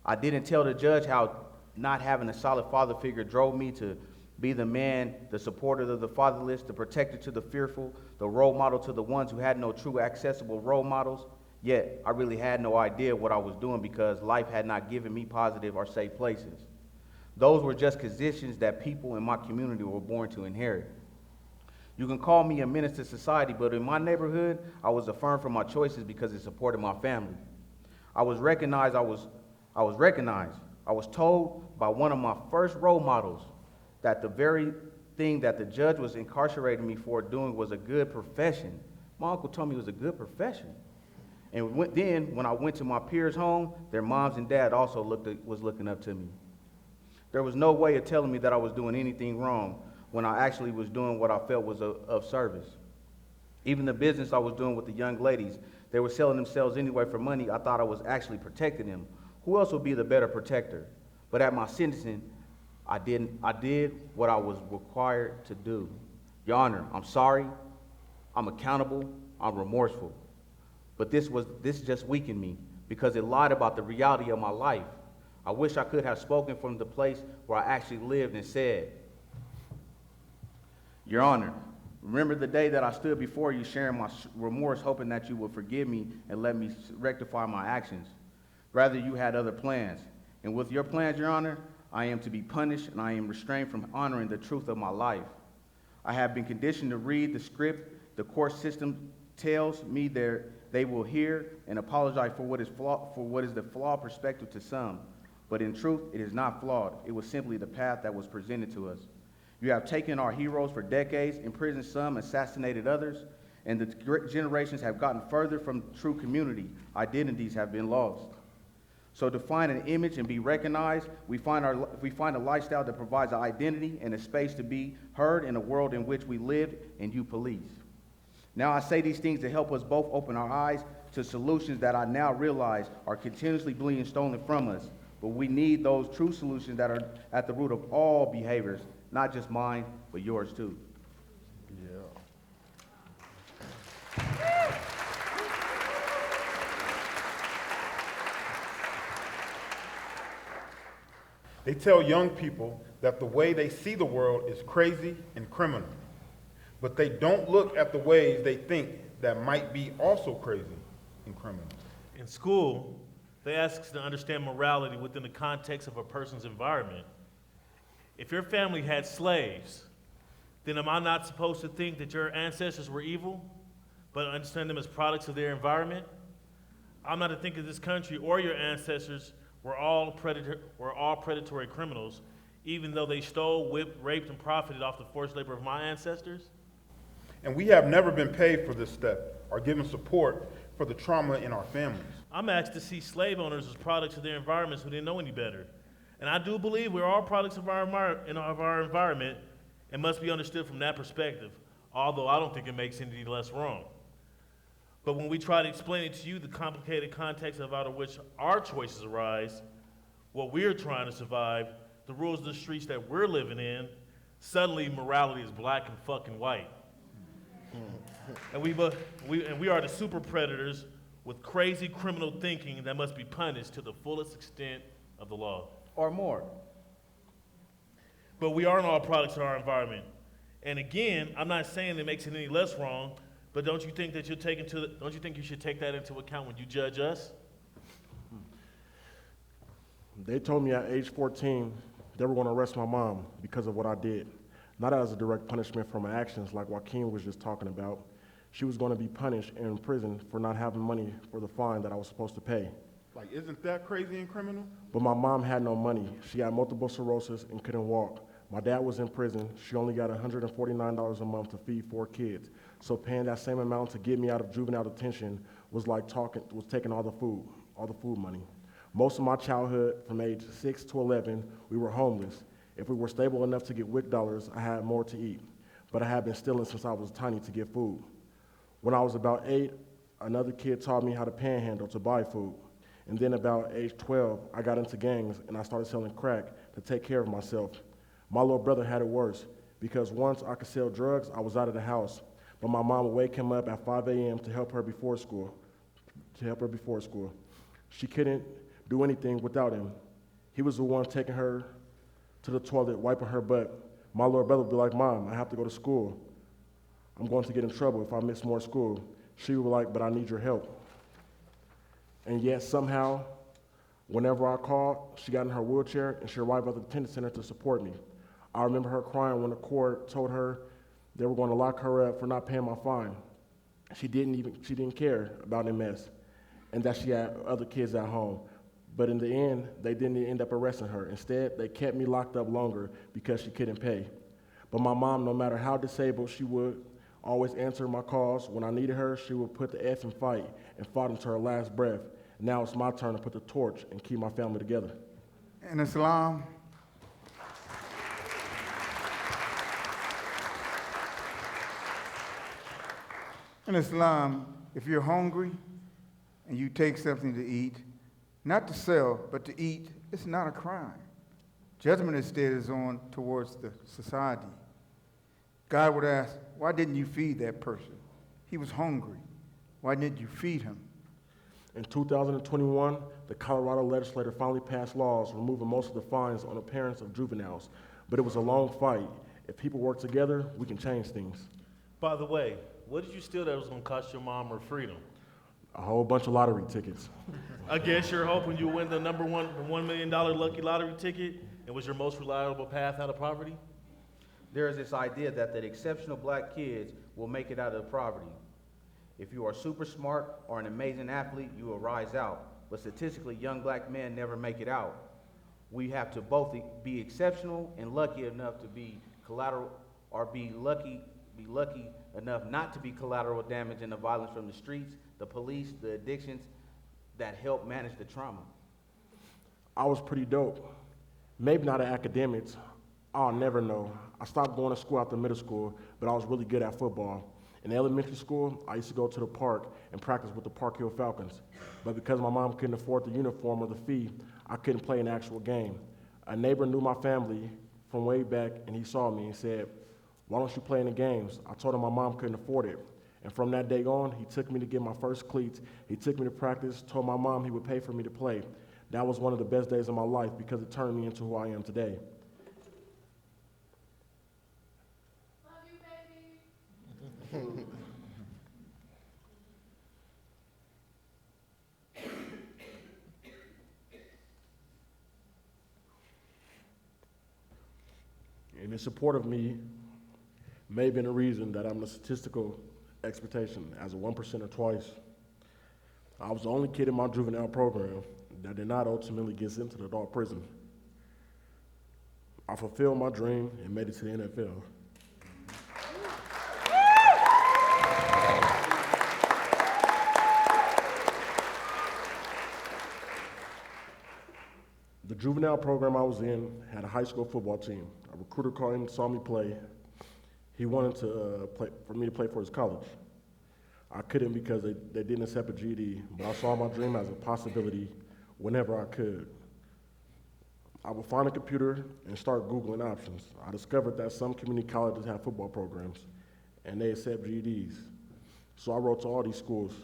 [SPEAKER 5] I didn't tell the judge how not having a solid father figure drove me to be the man, the supporter of the fatherless, the protector to the fearful, the role model to the ones who had no true accessible role models. Yet, I really had no idea what I was doing because life had not given me positive or safe places. Those were just conditions that people in my community were born to inherit. You can call me a menace to society, but in my neighborhood, I was affirmed for my choices because it supported my family. I was recognized. I was told by one of my first role models that the very thing that the judge was incarcerating me for doing was a good profession. My uncle told me it was a good profession. And then, when I went to my peers' home, their moms and dad also was looking up to me. There was no way of telling me that I was doing anything wrong when I actually was doing what I felt was of service. Even the business I was doing with the young ladies, they were selling themselves anyway for money. I thought I was actually protecting them. Who else would be the better protector? But at my sentencing, I did what I was required to do. Your Honor, I'm sorry, I'm accountable, I'm remorseful. But this just weakened me because it lied about the reality of my life. I wish I could have spoken from the place where I actually lived and said, Your Honor, remember the day that I stood before you sharing my remorse, hoping that you would forgive me and let me rectify my actions. Rather, you had other plans. And with your plans, Your Honor, I am to be punished and I am restrained from honoring the truth of my life. I have been conditioned to read the script the court system tells me they will hear and apologize for what is the flawed perspective to some. But in truth, it is not flawed. It was simply the path that was presented to us. You have taken our heroes for decades, imprisoned some, assassinated others, and the generations have gotten further from true community. Identities have been lost. So to find an image and be recognized, we find a lifestyle that provides an identity and a space to be heard in a world in which we live and you police. Now I say these things to help us both open our eyes to solutions that I now realize are continuously being stolen from us. But we need those true solutions that are at the root of all behaviors, not just mine, but yours too.
[SPEAKER 4] They tell young people that the way they see the world is crazy and criminal, but they don't look at the ways they think that might be also crazy and criminal.
[SPEAKER 6] In school, they ask us to understand morality within the context of a person's environment. If your family had slaves, then am I not supposed to think that your ancestors were evil, but understand them as products of their environment? I'm not to think that this country or your ancestors were all predatory criminals, even though they stole, whipped, raped, and profited off the forced labor of my ancestors?
[SPEAKER 4] And we have never been paid for this step or given support for the trauma in our families.
[SPEAKER 6] I'm asked to see slave owners as products of their environments who didn't know any better. And I do believe we're all products of our environment and must be understood from that perspective, although I don't think it makes any less wrong. But when we try to explain it to you, the complicated context out of which our choices arise, what we're trying to survive, the rules of the streets that we're living in, suddenly morality is black and fucking white. And we are the super predators with crazy criminal thinking that must be punished to the fullest extent of the law.
[SPEAKER 5] Or more.
[SPEAKER 6] But we aren't all products of our environment. And again, I'm not saying it makes it any less wrong, but don't you think you should take that into account when you judge us?
[SPEAKER 8] They told me at age 14 they were going to arrest my mom because of what I did. Not as a direct punishment for my actions like Joaquin was just talking about, She was going to be punished and in prison for not having money for the fine that I was supposed to pay.
[SPEAKER 4] Like, isn't that crazy and criminal?
[SPEAKER 8] But my mom had no money. She had multiple sclerosis and couldn't walk. My dad was in prison. She only got $149 a month to feed 4 kids. So paying that same amount to get me out of juvenile detention was like taking all the food money. Most of my childhood, from age 6 to 11, we were homeless. If we were stable enough to get WIC dollars, I had more to eat. But I had been stealing since I was tiny to get food. When I was about 8, another kid taught me how to panhandle to buy food. And then about age 12, I got into gangs and I started selling crack to take care of myself. My little brother had it worse because once I could sell drugs, I was out of the house. But my mom would wake him up at 5 a.m. to help her before school. She couldn't do anything without him. He was the one taking her to the toilet, wiping her butt. My little brother would be like, "Mom, I have to go to school. I'm going to get in trouble if I miss more school." She would be like, "But I need your help." And yet somehow, whenever I called, she got in her wheelchair and she arrived at the detention center to support me. I remember her crying when the court told her they were going to lock her up for not paying my fine. She didn't care about MS and that she had other kids at home. But in the end, they didn't end up arresting her. Instead, they kept me locked up longer because she couldn't pay. But my mom, no matter how disabled, she would always answer my calls. When I needed her, she would put the F in fight and fought until her last breath. Now it's my turn to put the torch and keep my family together.
[SPEAKER 7] In Islam, if you're hungry and you take something to eat, not to sell, but to eat, it's not a crime. Judgment instead is on towards the society. God would ask, why didn't you feed that person? He was hungry. Why didn't you feed him?
[SPEAKER 8] In 2021, the Colorado legislature finally passed laws removing most of the fines on the parents of juveniles. But it was a long fight. If people work together, we can change things.
[SPEAKER 6] By the way, what did you steal that was going to cost your mom her freedom?
[SPEAKER 8] A whole bunch of lottery tickets.
[SPEAKER 6] I guess you're hoping you win the number one $1 million lucky lottery ticket and was your most reliable path out of poverty?
[SPEAKER 5] There is this idea that the exceptional black kids will make it out of poverty. If you are super smart or an amazing athlete, you will rise out. But statistically, young black men never make it out. We have to both be exceptional and lucky enough to be collateral, or be lucky enough not to be collateral damage in the violence from the streets, the police, the addictions that help manage the trauma.
[SPEAKER 8] I was pretty dope. Maybe not at academics. I'll never know. I stopped going to school after middle school, but I was really good at football. In elementary school, I used to go to the park and practice with the Park Hill Falcons. But because my mom couldn't afford the uniform or the fee, I couldn't play an actual game. A neighbor knew my family from way back, and he saw me and said, "Why don't you play in the games?" I told him my mom couldn't afford it. And from that day on, he took me to get my first cleats. He took me to practice, told my mom he would pay for me to play. That was one of the best days of my life because it turned me into who I am today.
[SPEAKER 9] Love you, baby.
[SPEAKER 8] And in support of me may have been a reason that I'm the statistical expectation as a 1% twice. I was the only kid in my juvenile program that did not ultimately get sent to the adult prison. I fulfilled my dream and made it to the NFL. The juvenile program I was in had a high school football team. A recruiter called in and saw me play. He wanted to for me to play for his college. I couldn't because they didn't accept a GED, but I saw my dream as a possibility whenever I could. I would find a computer and start Googling options. I discovered that some community colleges have football programs, and they accept GEDs. So I wrote to all these schools,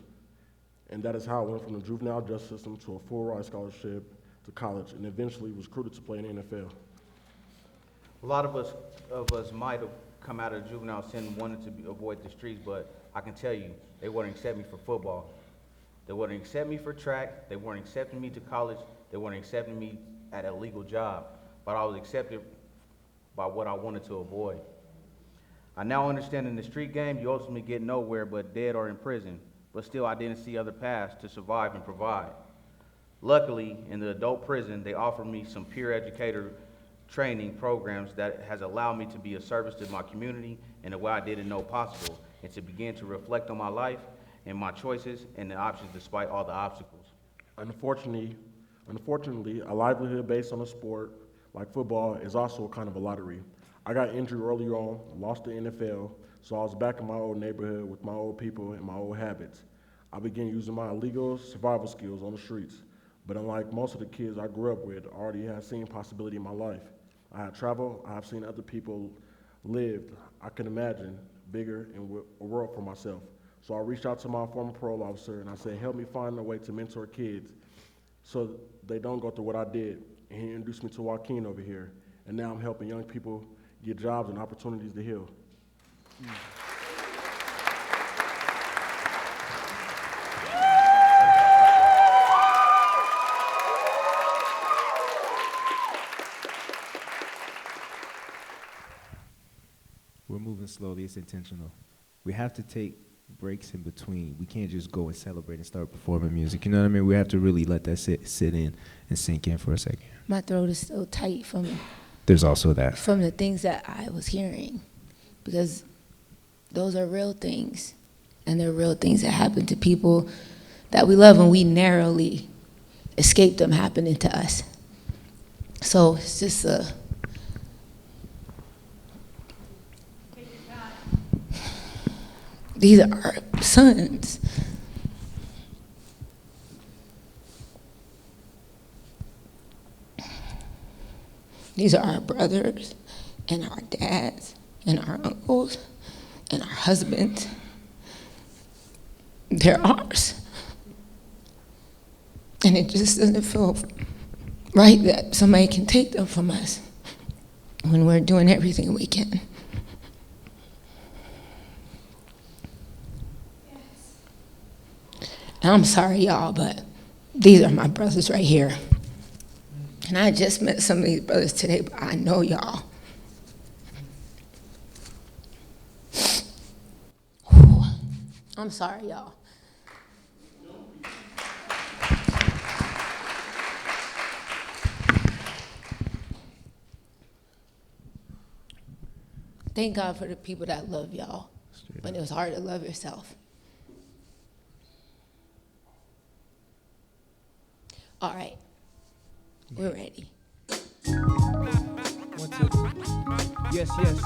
[SPEAKER 8] and that is how I went from the juvenile justice system to a full ride scholarship to college, and eventually was recruited to play in the NFL.
[SPEAKER 5] A lot of us might have come out of the juvenile sin and wanted to avoid the streets, but I can tell you, they wouldn't accept me for football. They wouldn't accept me for track. They weren't accepting me to college. They weren't accepting me at a legal job, but I was accepted by what I wanted to avoid. I now understand in the street game, you ultimately get nowhere but dead or in prison, but still I didn't see other paths to survive and provide. Luckily, in the adult prison, they offered me some peer educator training programs that has allowed me to be of service to my community in a way I didn't know possible, and to begin to reflect on my life and my choices and the options despite all the obstacles.
[SPEAKER 8] Unfortunately, a livelihood based on a sport like football is also a kind of a lottery. I got injured early on, lost the NFL, so I was back in my old neighborhood with my old people and my old habits. I began using my illegal survival skills on the streets, but unlike most of the kids I grew up with, I already had seen possibility in my life. I had traveled, I have seen other people live. I can imagine bigger and a world for myself. So I reached out to my former parole officer and I said, help me find a way to mentor kids so they don't go through what I did. And he introduced me to Joaquin over here. And now I'm helping young people get jobs and opportunities to heal.
[SPEAKER 1] We're moving slowly, it's intentional. We have to take breaks in between. We can't just go and celebrate and start performing music. You know what I mean? We have to really let that sit in and sink in for a second.
[SPEAKER 10] My throat is still tight
[SPEAKER 1] There's also that.
[SPEAKER 10] from the things that I was hearing, because those are real things, and they're real things that happen to people that we love, and we narrowly escape them happening to us. So it's just these are our sons. These are our brothers and our dads and our uncles and our husbands. They're ours. And it just doesn't feel right that somebody can take them from us when we're doing everything we can. And I'm sorry, y'all, but these are my brothers right here. And I just met some of these brothers today, but I know y'all. Whew. I'm sorry, y'all. Thank God for the people that love y'all when it was hard to love yourself. All right, we're ready.
[SPEAKER 1] 1, 2. Yes, yes.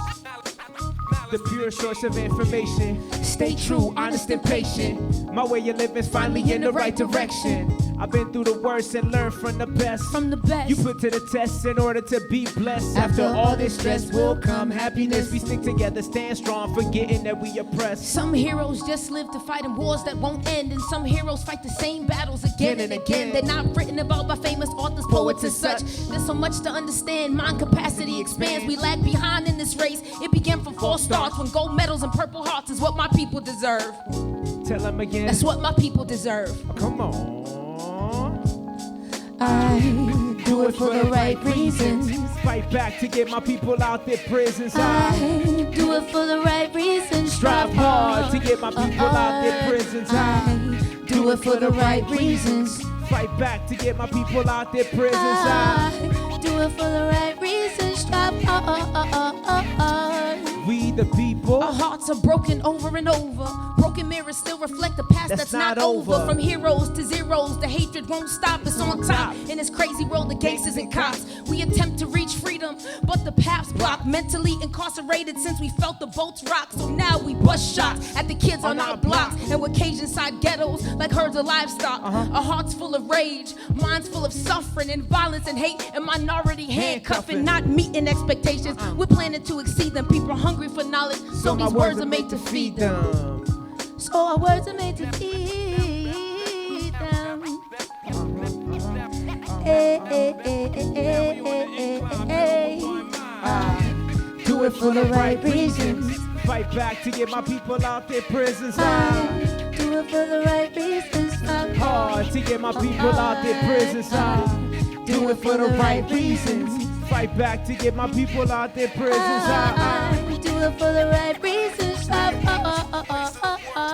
[SPEAKER 1] The pure source of information. Stay true, honest, and patient. My way of living's finally in the right direction. I've been through the worst and learned from the best.
[SPEAKER 10] From the best.
[SPEAKER 1] You put to the test in order to be blessed. After all this stress will come happiness. We stick together, stand strong, forgetting that we oppressed.
[SPEAKER 10] Some heroes just live to fight in wars that won't end, and some heroes fight the same battles again and again. They're not written about by famous authors, poets, and such. There's so much to understand. Mind capacity expands. We lag behind in this race. It began from false starts when gold medals and purple hearts is what my people deserve.
[SPEAKER 1] Tell them again.
[SPEAKER 10] That's what my people deserve.
[SPEAKER 1] Come on.
[SPEAKER 10] I do it for the right reasons.
[SPEAKER 1] Fight back to get my people out their prisons.
[SPEAKER 10] I do it for the right reasons.
[SPEAKER 1] Strive hard to get my people out their prisons.
[SPEAKER 10] I do it for the right reasons.
[SPEAKER 1] Fight back to get my people out their prisons.
[SPEAKER 10] I do it for the right reasons. Strive hard.
[SPEAKER 1] We the people.
[SPEAKER 10] Our hearts are broken over and over. Broken mirrors still reflect the past that's not over. From heroes to zeros, the hatred won't stop. It's on top in this crazy world of gangsters and cops. We attempt to reach freedom, but the path's blocked. Mentally incarcerated since we felt the boats rock. So now we bust shots at the kids on our blocks. And we're caged inside ghettos like herds of livestock. Our hearts full of rage, minds full of suffering and violence and hate, and minority handcuffing, not meeting expectations. We're planning to exceed them. People are hungry for knowledge, so these words are made to feed them. So our words are made to feed them. Hey, hey, hey, hey, hey, hey, hey. Do it for the right reasons.
[SPEAKER 1] Fight back to get my people out their prisons.
[SPEAKER 10] I do it for the right reasons.
[SPEAKER 1] Hard to get my people out their prisons. Do it for the right reasons. Fight back to get my people out their prisons.
[SPEAKER 10] I do
[SPEAKER 9] do it for the right reasons.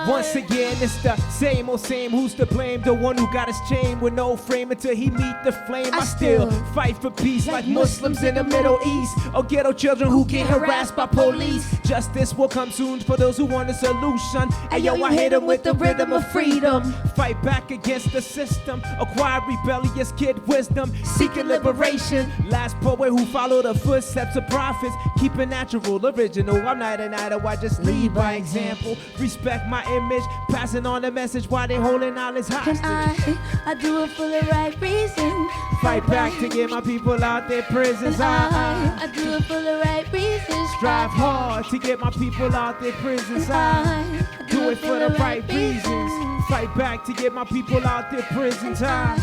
[SPEAKER 1] Once again, it's the same old same. Who's to blame? The one who got his chain with no frame until he meet the flame. I still fight for peace like Muslims in the Middle East, or ghetto children who get harassed by police. Justice will come soon for those who want a solution. Hey yo, I hit them with the rhythm of freedom. Fight back against the system. Acquire rebellious kid wisdom. Seeking liberation. Last poet who followed the footsteps of prophets. Keep it natural, original. I'm not an idol, I just lead by example. Respect my image, passing on the message while they holding out his hostage.
[SPEAKER 9] I do it for the right reason.
[SPEAKER 1] Fight back to get my people out their prisons.
[SPEAKER 9] I do it for the right reasons.
[SPEAKER 1] Strive hard to get my people out their prisons. I do it for the right reasons. Fight back to get my people out their prisons.
[SPEAKER 9] I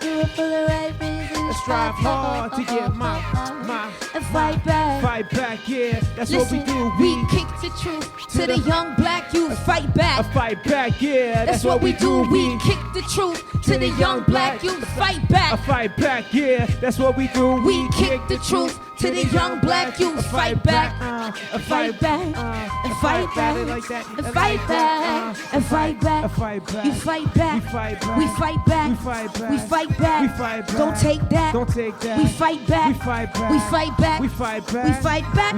[SPEAKER 9] do it for the right reasons.
[SPEAKER 1] Strive hard to get my
[SPEAKER 9] fight back.
[SPEAKER 1] Fight back, yeah, that's
[SPEAKER 10] Listen,
[SPEAKER 1] what we do.
[SPEAKER 10] We kick the truth to the young black youth. Fight back.
[SPEAKER 1] Fight back, yeah,
[SPEAKER 10] That's what we do. We kick the truth to the young black youth. Fight back.
[SPEAKER 1] Fight back, yeah, that's what we do.
[SPEAKER 10] We kick the truth to the young black youth. Fight back.
[SPEAKER 9] Fight back. And fight back. And fight back. And fight back. You fight back. We fight back. We fight back. Don't take that. We fight back. We fight back. We fight back.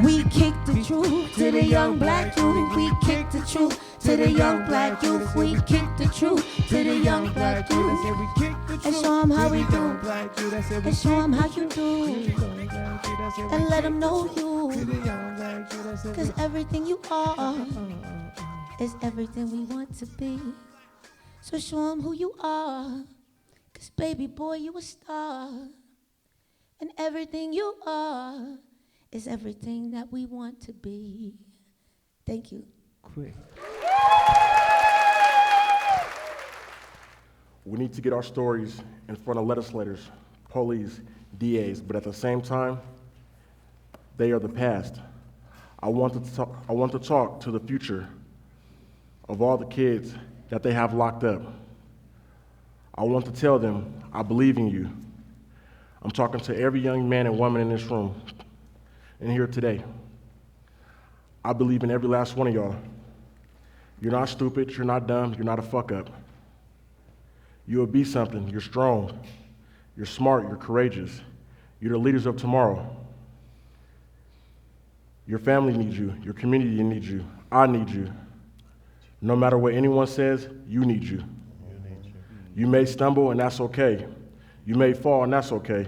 [SPEAKER 9] We kick the truth to the young black youth. We kick the truth to the young black youth. We kick the truth to the young black youth. And show them how we do. And show them how you do. And let them know you. Cause everything you are is everything we want to be. So show them who you are. Cause baby boy, you a star. And everything you are is everything that we want to be. Thank you.
[SPEAKER 1] Quick.
[SPEAKER 8] We need to get our stories in front of legislators, police, DAs, but at the same time, they are the past. I want to talk to the future of all the kids that they have locked up. I want to tell them, I believe in you. I'm talking to every young man and woman in this room and here today. I believe in every last one of y'all. You're not stupid, you're not dumb, you're not a fuck up. You will be something, you're strong, you're smart, you're courageous. You're the leaders of tomorrow. Your family needs you, your community needs you, I need you. No matter what anyone says, you need you. You may stumble and that's okay. You may fall and that's okay.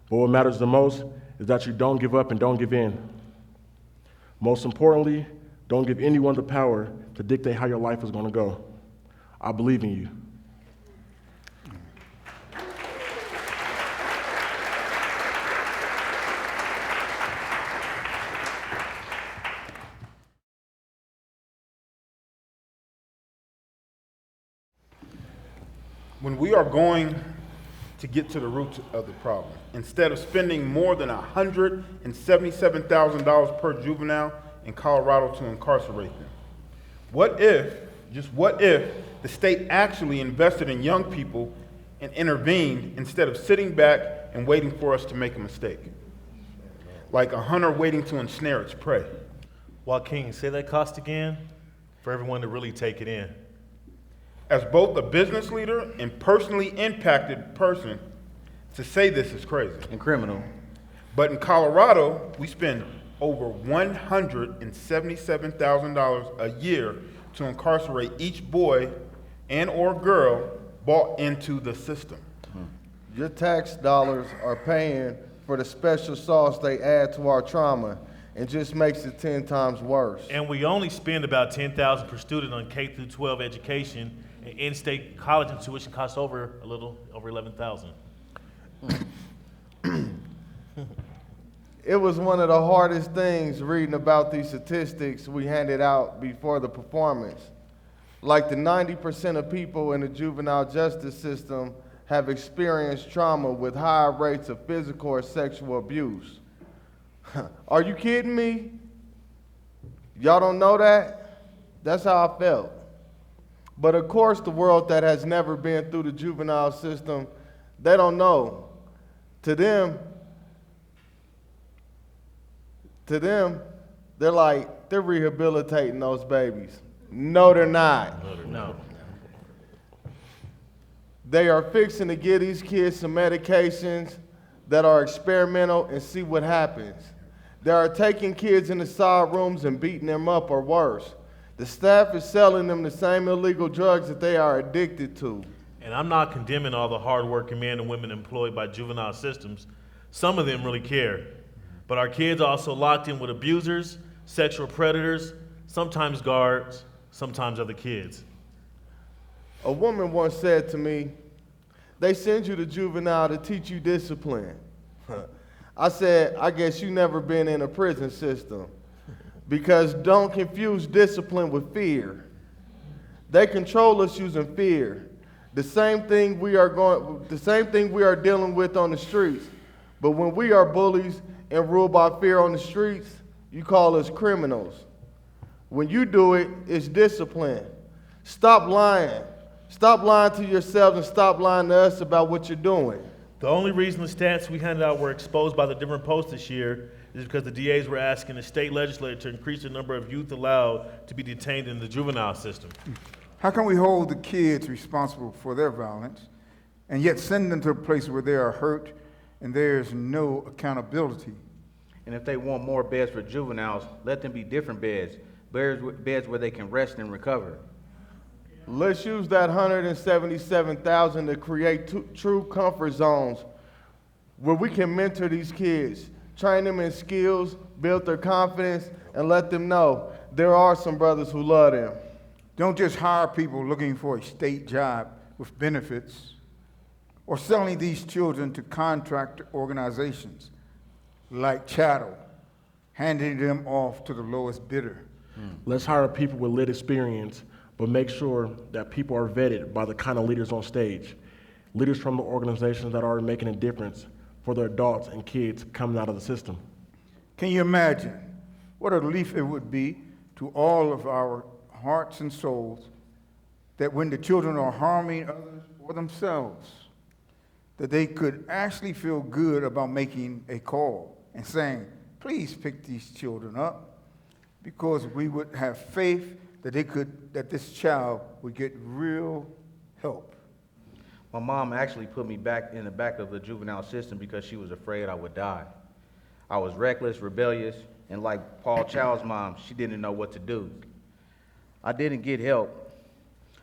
[SPEAKER 8] But what matters the most is that you don't give up and don't give in. Most importantly, don't give anyone the power to dictate how your life is going to go. I believe in you.
[SPEAKER 4] When we are going to get to the root of the problem, instead of spending more than $177,000 per juvenile in Colorado to incarcerate them, what if, just what if, the state actually invested in young people and intervened instead of sitting back and waiting for us to make a mistake? Like a hunter waiting to ensnare its prey.
[SPEAKER 6] Joaquin, say that cost again for everyone to really take it in.
[SPEAKER 4] As both a business leader and personally impacted person, to say this is crazy.
[SPEAKER 5] And criminal.
[SPEAKER 4] But in Colorado, we spend over $177,000 a year to incarcerate each boy and or girl bought into the system.
[SPEAKER 3] Your tax dollars are paying for the special sauce they add to our trauma and just makes it 10 times worse.
[SPEAKER 6] And we only spend about $10,000 per student on K through 12 education, and in-state college and tuition costs over $11,000.
[SPEAKER 3] It was one of the hardest things reading about these statistics we handed out before the performance. Like the 90% of people in the juvenile justice system have experienced trauma with higher rates of physical or sexual abuse. Are you kidding me? Y'all don't know that? That's how I felt. But of course, the world that has never been through the juvenile system, they don't know. To them, To them, they're rehabilitating those babies. No, they're not.
[SPEAKER 6] No.
[SPEAKER 3] They are fixing to give these kids some medications that are experimental and see what happens. They are taking kids in the side rooms and beating them up or worse. The staff is selling them the same illegal drugs that they are addicted to.
[SPEAKER 6] And I'm not condemning all the hardworking men and women employed by juvenile systems. Some of them really care. But our kids are also locked in with abusers, sexual predators, sometimes guards, sometimes other kids.
[SPEAKER 3] A woman once said to me, "They send you to juvenile to teach you discipline." I said, "I guess you never been in a prison system, because don't confuse discipline with fear. They control us using fear. The same thing we are dealing with on the streets. But when we are bullies and ruled by fear on the streets, you call us criminals. When you do it, it's discipline. Stop lying. Stop lying to yourselves and stop lying to us about what you're doing."
[SPEAKER 6] The only reason the stats we handed out were exposed by the different posts this year is because the DAs were asking the state legislature to increase the number of youth allowed to be detained in the juvenile system.
[SPEAKER 7] How can we hold the kids responsible for their violence and yet send them to a place where they are hurt and there is no accountability?
[SPEAKER 5] And if they want more beds for juveniles, let them be different beds, beds where they can rest and recover.
[SPEAKER 3] Let's use that 177,000 to create true comfort zones where we can mentor these kids, train them in skills, build their confidence, and let them know there are some brothers who love them.
[SPEAKER 7] Don't just hire people looking for a state job with benefits or selling these children to contract organizations like chattel, handing them off to the lowest bidder.
[SPEAKER 8] Let's hire people with lit experience, but make sure that people are vetted by the kind of leaders on stage. Leaders from the organizations that are making a difference for the adults and kids coming out of the system.
[SPEAKER 7] Can you imagine what a relief it would be to all of our hearts and souls that when the children are harming others or themselves, that they could actually feel good about making a call and saying, "Please pick these children up," because we would have faith that this child would get real help.
[SPEAKER 5] My mom actually put me back in the back of the juvenile system because she was afraid I would die. I was reckless, rebellious, and like Paul Child's mom, she didn't know what to do. I didn't get help.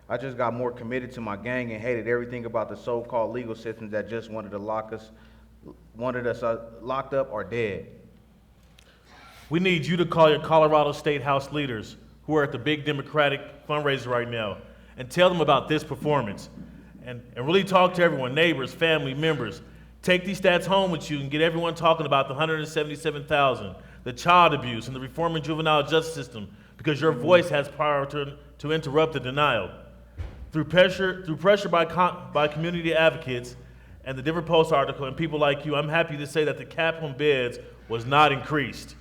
[SPEAKER 5] I just got more committed to my gang and hated everything about the so-called legal system that just wanted us locked up or dead.
[SPEAKER 6] We need you to call your Colorado State House leaders who are at the big Democratic fundraiser right now and tell them about this performance. And really talk to everyone, neighbors, family members. Take these stats home with you and get everyone talking about the 177,000, the child abuse, and the reforming juvenile justice system, because your voice has power to interrupt the denial. Through pressure by community advocates and the Different Post article and people like you, I'm happy to say that the cap on beds was not increased.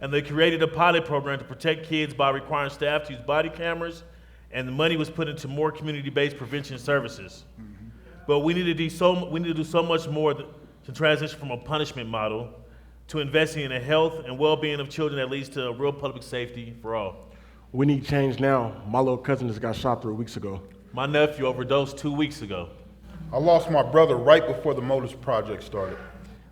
[SPEAKER 6] And they created a pilot program to protect kids by requiring staff to use body cameras, and the money was put into more community-based prevention services. But we need to do so much more to transition from a punishment model to investing in the health and well-being of children that leads to real public safety for all.
[SPEAKER 8] We need change now. My little cousin just got shot 3 weeks ago.
[SPEAKER 6] My nephew overdosed 2 weeks ago.
[SPEAKER 4] I lost my brother right before the MOTUS project started.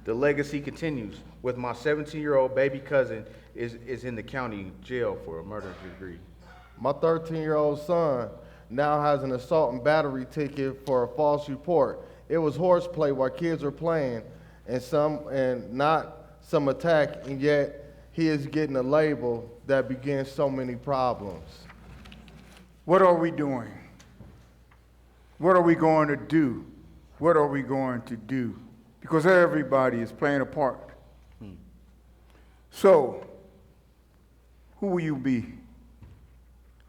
[SPEAKER 5] The legacy continues with my 17-year-old baby cousin is in the county jail for a murder degree.
[SPEAKER 3] My 13-year-old son now has an assault and battery ticket for a false report. It was horseplay while kids were playing and not some attack, and yet he is getting a label that begins so many problems.
[SPEAKER 7] What are we doing? What are we going to do? What are we going to do? Because everybody is playing a part. So, who will you be?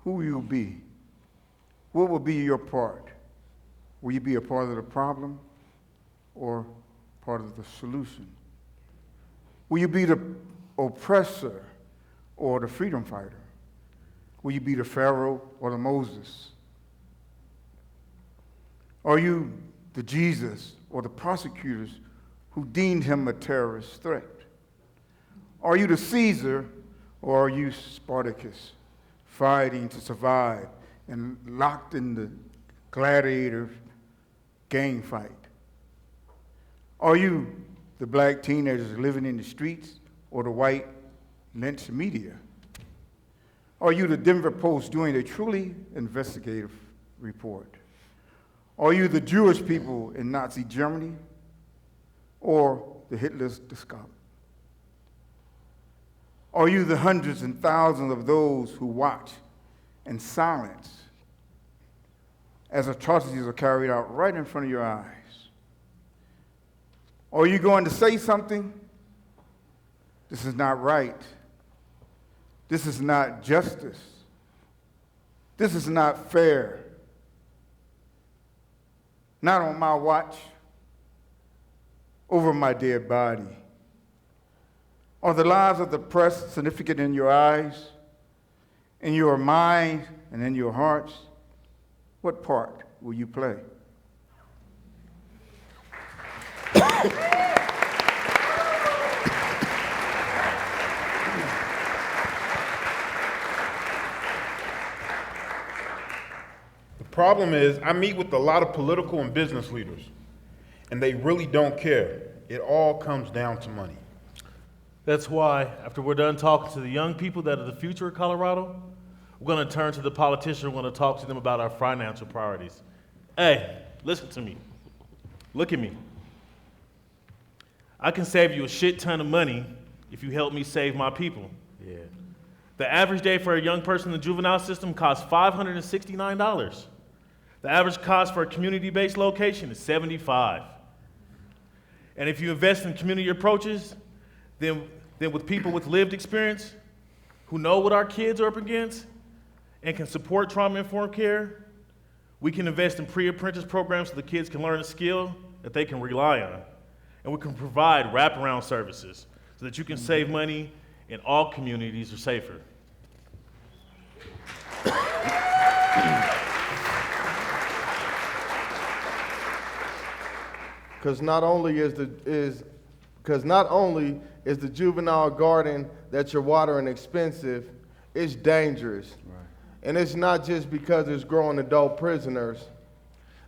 [SPEAKER 7] Who will you be? What will be your part? Will you be a part of the problem or part of the solution? Will you be the oppressor or the freedom fighter? Will you be the Pharaoh or the Moses? Are you the Jesus or the prosecutors who deemed him a terrorist threat? Are you the Caesar or are you Spartacus, fighting to survive and locked in the gladiator gang fight? Are you the black teenagers living in the streets or the white lynch media? Are you the Denver Post doing a truly investigative report? Are you the Jewish people in Nazi Germany or the Hitler's discovery? Are you the hundreds and thousands of those who watch in silence as atrocities are carried out right in front of your eyes? Are you going to say something? This is not right. This is not justice. This is not fair. Not on my watch, over my dead body. Are the lives of the press significant in your eyes, in your mind, and in your hearts? What part will you play?
[SPEAKER 4] The problem is, I meet with a lot of political and business leaders, and they really don't care. It all comes down to money.
[SPEAKER 6] That's why, after we're done talking to the young people that are the future of Colorado, we're going to turn to the politicians. We're going to talk to them about our financial priorities. Hey, listen to me. Look at me. I can save you a shit ton of money if you help me save my people. Yeah. The average day for a young person in the juvenile system costs $569. The average cost for a community-based location is $75. And if you invest in community approaches, then with people with lived experience who know what our kids are up against and can support trauma-informed care, we can invest in pre-apprentice programs so the kids can learn a skill that they can rely on. And we can provide wraparound services so that you can save money and all communities are safer.
[SPEAKER 3] Because not only is the juvenile garden that you're watering expensive, it's dangerous. Right. And it's not just because it's growing adult prisoners.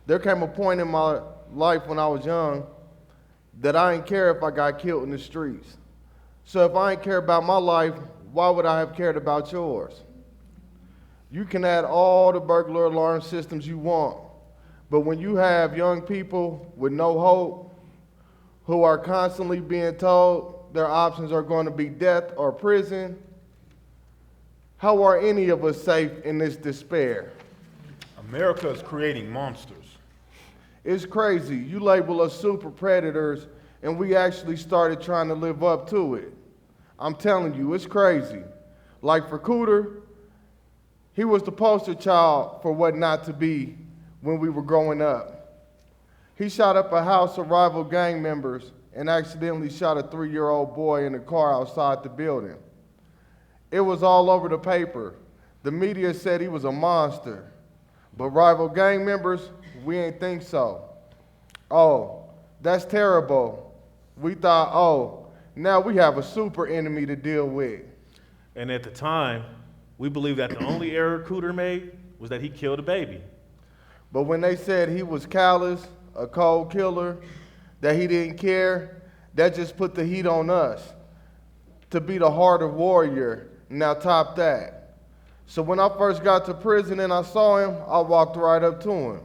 [SPEAKER 3] There came a point in my life when I was young that I didn't care if I got killed in the streets. So if I didn't care about my life, why would I have cared about yours? You can add all the burglar alarm systems you want, but when you have young people with no hope, who are constantly being told their options are going to be death or prison, how are any of us safe in this despair?
[SPEAKER 4] America is creating monsters.
[SPEAKER 3] It's crazy. You label us super predators, and we actually started trying to live up to it. I'm telling you, it's crazy. Like for Cooter, he was the poster child for what not to be when we were growing up. He shot up a house of rival gang members and accidentally shot a 3-year-old boy in a car outside the building. It was all over the paper. The media said he was a monster, but rival gang members, we ain't think so. Oh, that's terrible. We thought, oh, now we have a super enemy to deal with.
[SPEAKER 6] And at the time, we believed that the only error Cooter made was that he killed a baby.
[SPEAKER 3] But when they said he was callous, a cold killer, that he didn't care, that just put the heat on us to be the harder warrior. Now top that. So when I first got to prison and I saw him, I walked right up to him.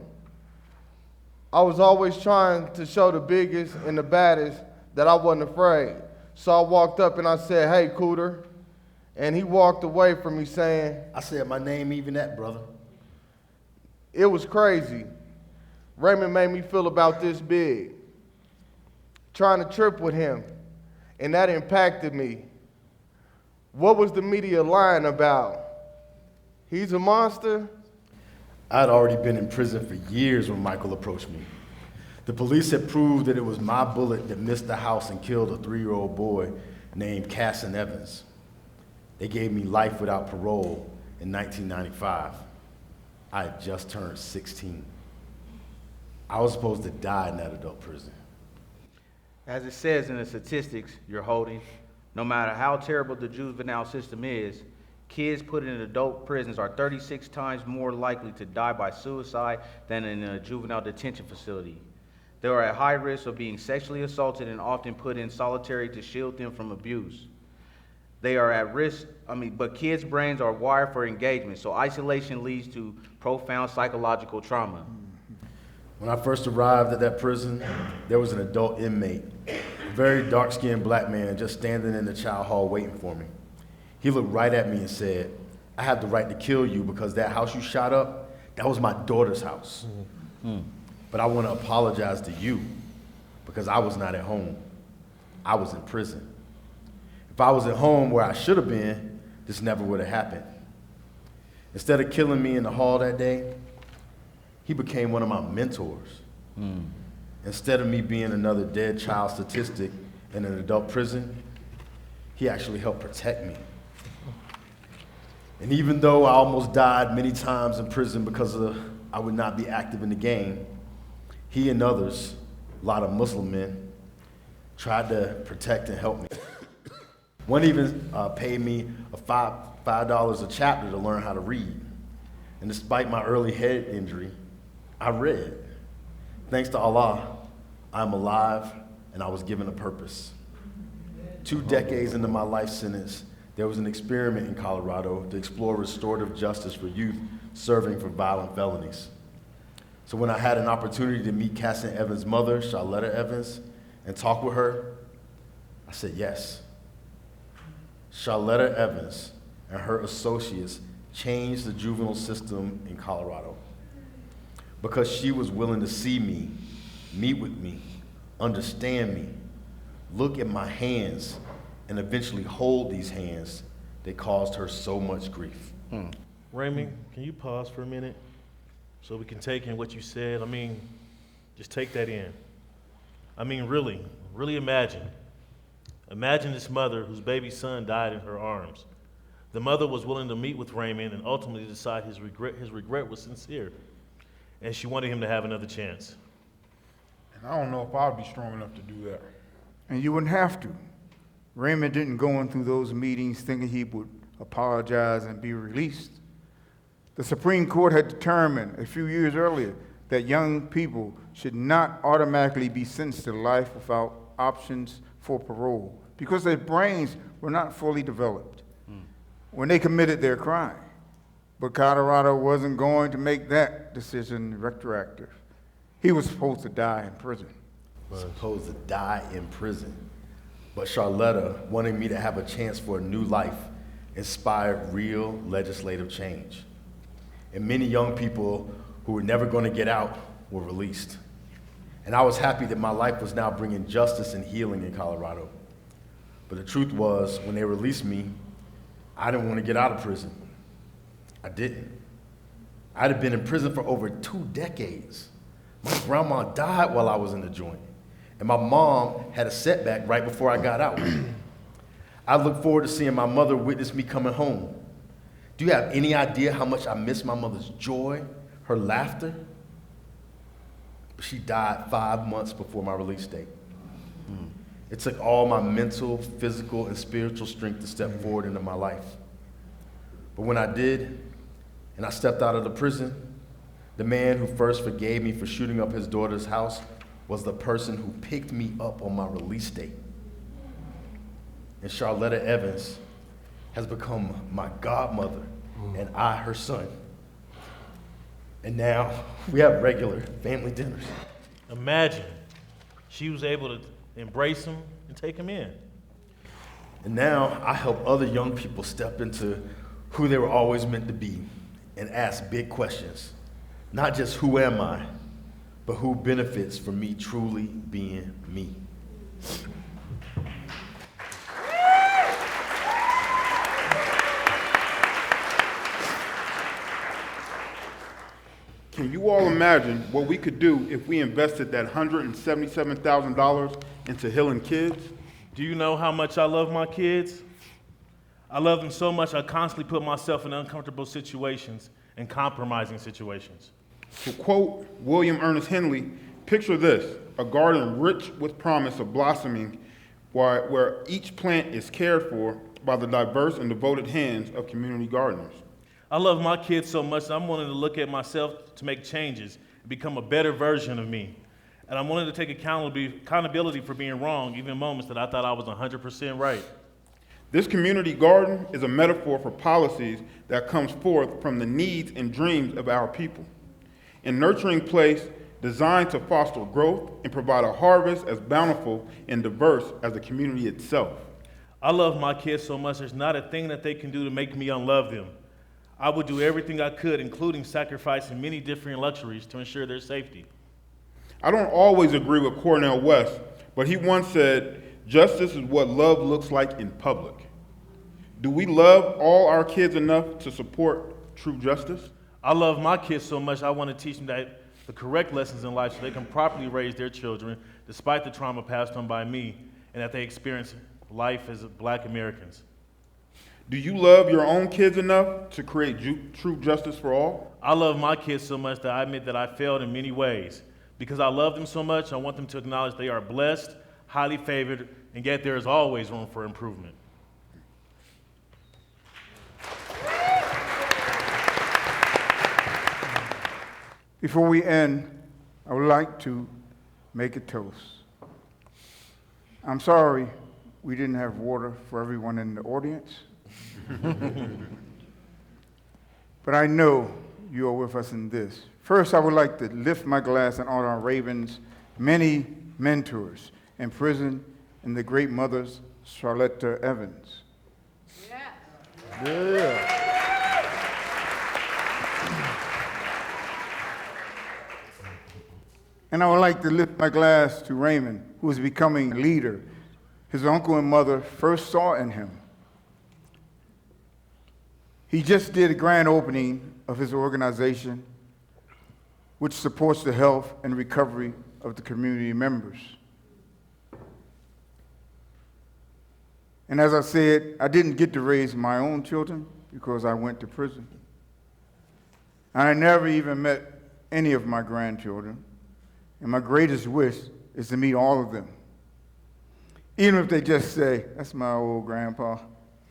[SPEAKER 3] I was always trying to show the biggest and the baddest that I wasn't afraid. So I walked up and I said, "Hey, Cooter." And he walked away from me saying,
[SPEAKER 2] I said, my name even that, brother.
[SPEAKER 3] it was crazy. Raymond made me feel about this big. Trying to trip with him, and that impacted me. What was the media lying about? He's a monster?
[SPEAKER 2] I'd already been in prison for years when Michael approached me. The police had proved that it was my bullet that missed the house and killed a 3-year-old boy named Casson Evans. They gave me life without parole in 1995. I had just turned 16. I was supposed to die in that adult prison.
[SPEAKER 5] As it says in the statistics you're holding, No matter how terrible the juvenile system is, kids put in adult prisons are 36 times more likely to die by suicide than in a juvenile detention facility. They are at high risk of being sexually assaulted and often put in solitary to shield them from abuse. They are at risk, but kids' brains are wired for engagement, so isolation leads to profound psychological trauma.
[SPEAKER 2] When I first arrived at that prison, there was an adult inmate, a very dark-skinned black man just standing in the child hall waiting for me. He looked right at me and said, "I have the right to kill you because that house you shot up, that was my daughter's house. But I want to apologize to you because I was not at home. I was in prison. If I was at home where I should have been, this never would have happened." Instead of killing me in the hall that day, he became one of my mentors. Instead of me being another dead child statistic in an adult prison, he actually helped protect me. And even though I almost died many times in prison because I would not be active in the game, he and others, a lot of Muslim men, tried to protect and help me. One even paid me $5 a chapter to learn how to read. And despite my early head injury, I read. Thanks to Allah, I'm alive and I was given a purpose. 2 decades into my life sentence, there was an experiment in Colorado to explore restorative justice for youth serving for violent felonies. So when I had an opportunity to meet Casson Evans' mother, Charlotta Evans, and talk with her, I said yes. Charlotta Evans and her associates changed the juvenile system in Colorado because she was willing to see me, meet with me, understand me, look at my hands, and eventually hold these hands that caused her so much grief.
[SPEAKER 6] Raymond, can you pause for a minute so we can take in what you said? Just take that in. Really imagine. Imagine this mother whose baby son died in her arms. The mother was willing to meet with Raymond and ultimately decide his regret was sincere, and she wanted him to have another chance.
[SPEAKER 4] And I don't know if I'd be strong enough to do that.
[SPEAKER 7] And you wouldn't have to. Raymond didn't go in through those meetings thinking he would apologize and be released. The Supreme Court had determined a few years earlier that young people should not automatically be sentenced to life without options for parole because their brains were not fully developed when they committed their crime. But Colorado wasn't going to make that decision retroactive. He was supposed to die in prison.
[SPEAKER 2] Supposed to die in prison. But Charlotta, wanting me to have a chance for a new life, inspired real legislative change. And many young people who were never going to get out were released. And I was happy that my life was now bringing justice and healing in Colorado. But the truth was, when they released me, I didn't want to get out of prison. I didn't. I'd have been in prison for over 2 decades. My grandma died while I was in the joint, and my mom had a setback right before I got out. I look forward to seeing my mother witness me coming home. Do you have any idea how much I miss my mother's joy, her laughter? But she died 5 months before my release date. It took all my mental, physical, and spiritual strength to step forward into my life. But when I did, and I stepped out of the prison, the man who first forgave me for shooting up his daughter's house was the person who picked me up on my release date. And Charlotta Evans has become my godmother, and I her son. And now we have regular family dinners.
[SPEAKER 6] Imagine she was able to embrace him and take him in.
[SPEAKER 2] And now I help other young people step into who they were always meant to be and ask big questions. Not just who am I, but who benefits from me truly being me.
[SPEAKER 4] Can you all imagine what we could do if we invested that $177,000 into healing kids?
[SPEAKER 6] Do you know how much I love my kids? I love them so much I constantly put myself in uncomfortable situations and compromising situations.
[SPEAKER 4] To quote William Ernest Henley, picture this: a garden rich with promise of blossoming where each plant is cared for by the diverse and devoted hands of community gardeners.
[SPEAKER 6] I love my kids so much that I'm willing to look at myself to make changes and become a better version of me. And I'm willing to take accountability for being wrong, even in moments that I thought I was 100% right.
[SPEAKER 4] This community garden is a metaphor for policies that comes forth from the needs and dreams of our people. A nurturing place designed to foster growth and provide a harvest as bountiful and diverse as the community itself.
[SPEAKER 6] I love my kids so much, there's not a thing that they can do to make me unlove them. I would do everything I could, including sacrificing many different luxuries to ensure their safety.
[SPEAKER 4] I don't always agree with Cornel West, but he once said, "Justice is what love looks like in public." Do we love all our kids enough to support true justice?
[SPEAKER 6] I love my kids so much, I want to teach them the correct lessons in life so they can properly raise their children despite the trauma passed on by me and that they experience life as Black Americans.
[SPEAKER 4] Do you love your own kids enough to create true justice for all?
[SPEAKER 6] I love my kids so much that I admit that I failed in many ways. Because I love them so much, I want them to acknowledge they are blessed, highly favored, and yet there is always room for improvement.
[SPEAKER 7] Before we end, I would like to make a toast. I'm sorry we didn't have water for everyone in the audience. But I know you are with us in this. First, I would like to lift my glass and honor our Ravens' many mentors in prison and the great mothers, Charlotta Evans. Yeah. And I would like to lift my glass to Raymond, who is becoming a leader his uncle and mother first saw in him. He just did a grand opening of his organization, which supports the health and recovery of the community members. And as I said, I didn't get to raise my own children because I went to prison. And I never even met any of my grandchildren. And my greatest wish is to meet all of them. Even if they just say, "That's my old grandpa.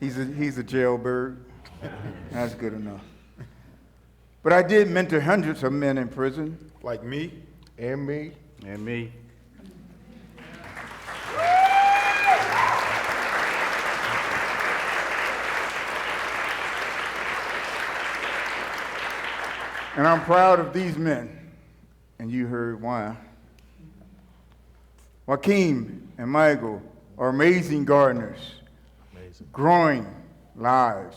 [SPEAKER 7] He's a jailbird." That's good enough. But I did mentor hundreds of men in prison.
[SPEAKER 4] Like me?
[SPEAKER 3] And me.
[SPEAKER 5] And me.
[SPEAKER 7] And I'm proud of these men, and you heard why. Joaquin and Michael are amazing gardeners, growing lives.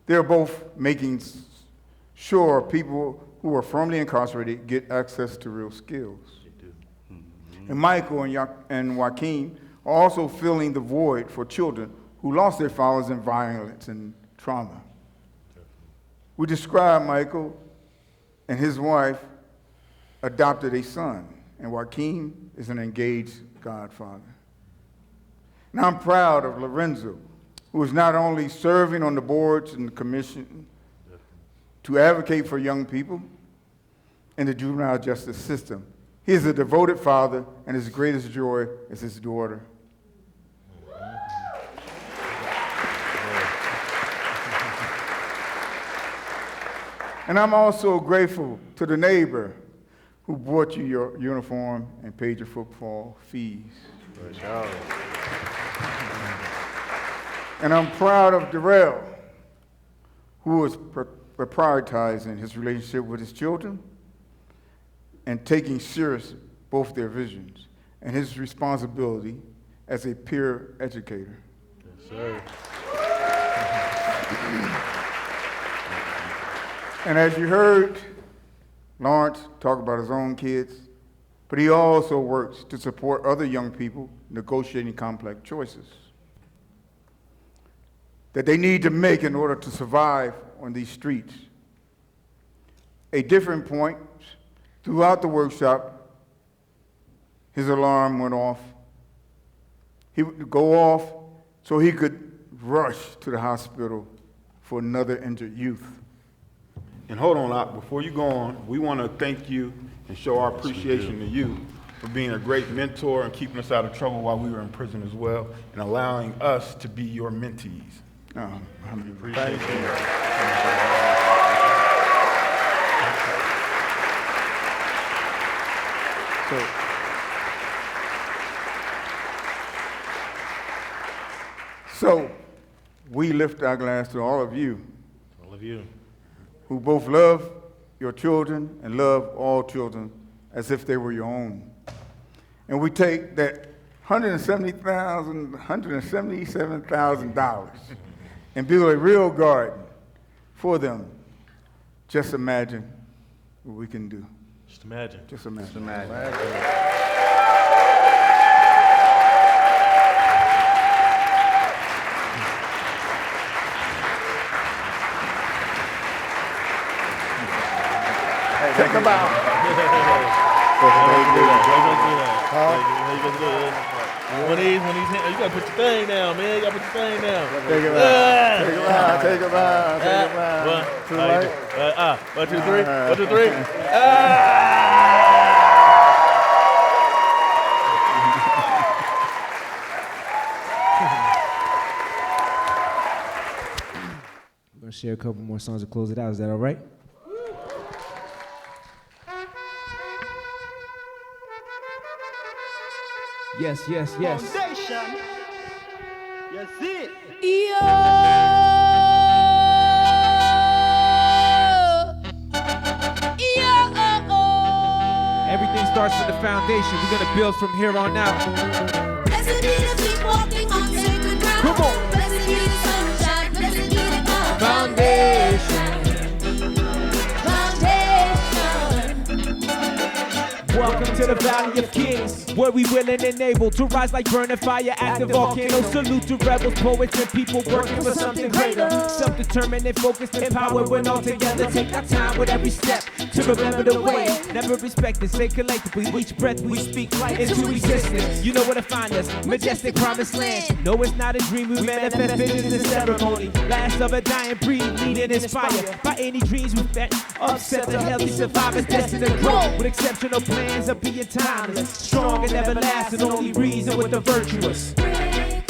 [SPEAKER 7] They're both making sure people who are firmly incarcerated get access to real skills. And Michael and Joaquin are also filling the void for children who lost their fathers in violence and trauma. We describe Michael and his wife adopted a son, and Joaquin is an engaged godfather. Now I'm proud of Lorenzo, who is not only serving on the boards and the commission to advocate for young people in the juvenile justice system. He is a devoted father, and his greatest joy is his daughter. And I'm also grateful to the neighbor who bought you your uniform and paid your football fees. And I'm proud of Darrell, who is prioritizing his relationship with his children and taking serious both their visions and his responsibility as a peer educator.
[SPEAKER 6] Yes, sir.
[SPEAKER 7] And as you heard Lawrence talk about his own kids, but he also works to support other young people negotiating complex choices that they need to make in order to survive on these streets. At different points throughout the workshop, his alarm went off. He would go off so he could rush to the hospital for another injured youth.
[SPEAKER 4] And hold on, before you go on, we want to thank you and show our appreciation to you for being a great mentor and keeping us out of trouble while we were in prison as well, and allowing us to be your mentees.
[SPEAKER 7] We
[SPEAKER 4] appreciate you.
[SPEAKER 7] So, we lift our glass to all of you.
[SPEAKER 6] All of you.
[SPEAKER 7] Who both love your children and love all children as if they were your own. And we take that $177,000 and build a real garden for them. Just imagine what we can do.
[SPEAKER 6] Just imagine.
[SPEAKER 7] Just imagine.
[SPEAKER 5] Just imagine.
[SPEAKER 7] Take a bow.
[SPEAKER 6] When you gotta put your thing down, man. You gotta put your thing down.
[SPEAKER 7] Take a bow. Take a bow. Take a bow. Take a bow. Too late.
[SPEAKER 6] 1, 2, 3. 1, 2, 3.
[SPEAKER 1] We're gonna share a couple more songs to close it out. Is that all right? Yes, yes, yes.
[SPEAKER 11] Foundation. Yes, it.
[SPEAKER 1] Everything starts with the foundation. We're gonna build from here on out.
[SPEAKER 9] Blessed be the feet walking on sacred ground.
[SPEAKER 1] Come on.
[SPEAKER 9] Blessed be the sunshine. Blessed be the ground.
[SPEAKER 1] Foundation. Welcome to the Valley of Kings, where we willing and able to rise like burning fire, active volcanoes. Salute to rebels, poets, and people working for something greater. Self-determined and focused, empowered when all together. Take our time with every step to remember the way. Never respect it, stay collectively. Each breath we speak life into existence. You know where to find us, majestic promised land. No, it's not a dream, we manifest visions in ceremony. Last of a dying breed, leading inspired by any dreams we fed. Upset the healthy survivors, destined to grow with exceptional plans of being timeless, strong and everlasting. Only reason with the virtuous. Brick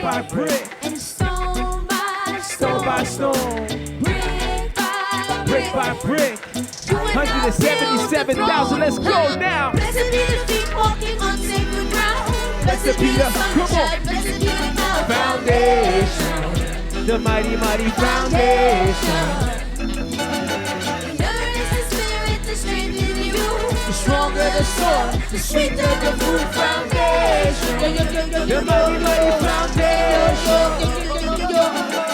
[SPEAKER 1] by brick,
[SPEAKER 9] and stone by
[SPEAKER 1] stone, brick by brick. 177,000. Let's go now.
[SPEAKER 9] Blessed be the feet walking on sacred ground. Blessed be the sunshine. Blessed be the cloud.
[SPEAKER 1] Foundation, the mighty, mighty foundation. Stronger the soil, the sweeter the food. Foundation, the mighty, mighty foundation.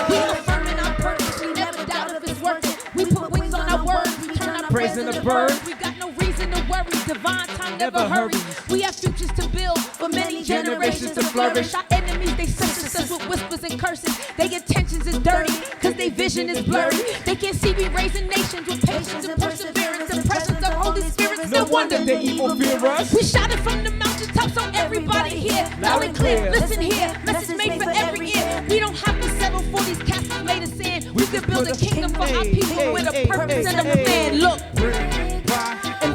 [SPEAKER 10] We affirming our purpose, we never doubt if it's working. We put wings on our words, we turn our praise into birds. We got no reason to worry, divine time never hurries. We have futures to build for many generations to flourish. Our enemies, they sentence us with whispers and curses. Their intentions is dirty, cause their vision is blurry. They can't see we raising nations with patience and perseverance. The presence of Holy Spirit.
[SPEAKER 1] No wonder they evil fear us.
[SPEAKER 10] We shout it from the mountaintops so everybody hear. Loud and clear, listen here. Message made for every ear. We don't have to settle for these castles made of sand. We could build a kingdom for our people with a purpose and a plan. Look,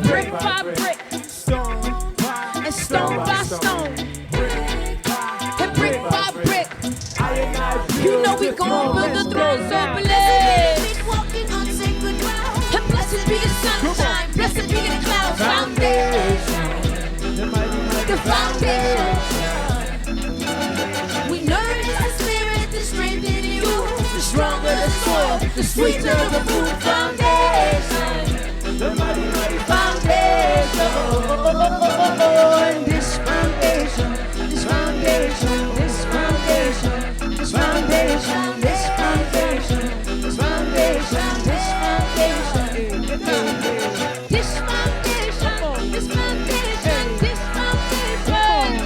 [SPEAKER 10] brick by brick,
[SPEAKER 1] stone
[SPEAKER 10] and stone by stone, and brick by brick. You know we gon' build the thrones of bliss.
[SPEAKER 9] Walking on sacred ground.
[SPEAKER 10] And blessed be the sunshine, blessed be the clouds. Foundation, the foundation. We nourish the spirit to strengthen you. The stronger the soil, the sweeter the food. Foundation,
[SPEAKER 1] the mighty, mighty
[SPEAKER 10] foundation.
[SPEAKER 1] And this foundation, this foundation, this foundation, this foundation, this foundation, this foundation, this foundation.
[SPEAKER 10] This foundation, this foundation, this foundation,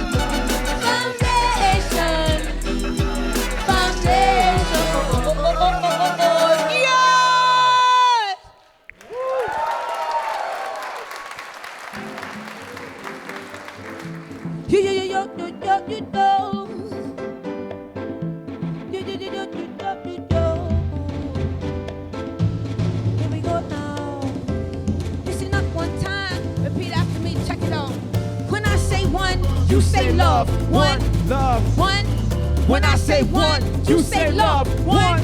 [SPEAKER 10] Here we go now. Listen up one time. Repeat after me. Check it out. you say love. One,
[SPEAKER 1] love.
[SPEAKER 10] one. When I say one, you say love. One,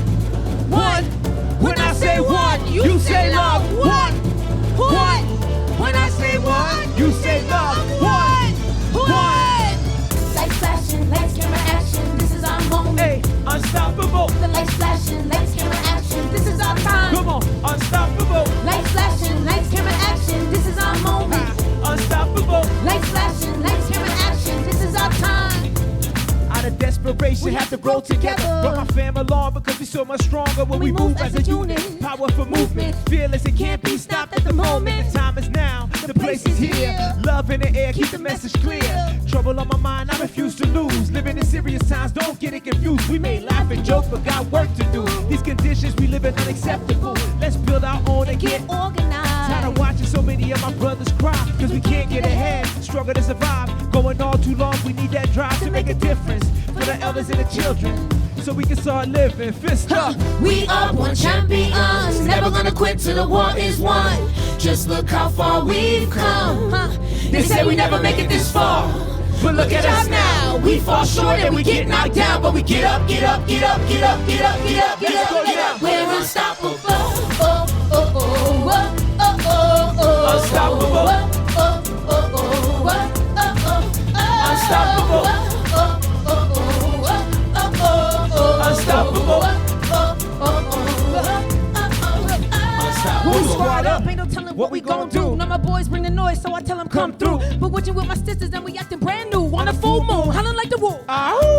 [SPEAKER 10] one. When I say one, you say love. One, one. When I say one, you say love. One, one. Lights flashing, lights, camera, action. This is our moment.
[SPEAKER 1] Hey, unstoppable.
[SPEAKER 10] The lights flashing, lights, camera, action. This is our time.
[SPEAKER 1] Come on, unstoppable.
[SPEAKER 10] Lights flashing, lights, camera, action. This is our moment.
[SPEAKER 1] Unstoppable.
[SPEAKER 10] Lights flashing, lights, camera, action. This is our time.
[SPEAKER 1] Out of desperation,
[SPEAKER 10] We
[SPEAKER 1] have to grow together. Brought my fam along because we so much stronger when we move as a unit. Power for movement, fearless, it can't be stopped at the moment. The time is now, the place is here. Love in the air, keep the message clear. Trouble on my mind, I refuse to lose. Living in serious times, don't get it confused. We may laugh and joke, but got work to do. These conditions we live in unacceptable. Let's build our own and get
[SPEAKER 10] organized.
[SPEAKER 1] tired of watching so many of my brothers cry, cause we can't get ahead, struggle to survive. Going all too long, we need that drive to make a difference for the elders and the children, so we can start living. Fist up.
[SPEAKER 10] We are born champions, never gonna quit till the war is won. Just look how far we've come. They say we never make it this far, but look at us now. We fall short and we get knocked down, but we get up, get up, get up, get up, get up, get up, get up, get up. We're unstoppable. Oh, oh, oh, oh, oh, oh, oh.
[SPEAKER 1] Unstoppable.
[SPEAKER 10] Oh, oh, oh, oh, oh, oh.
[SPEAKER 1] Unstoppable. Unstoppable.
[SPEAKER 10] When we squad up, ain't no telling what we gon' do. Now my boys bring the noise, so I tell them come through. But what you with my sisters and we acting brand new on a full moon, hollering like the wolf.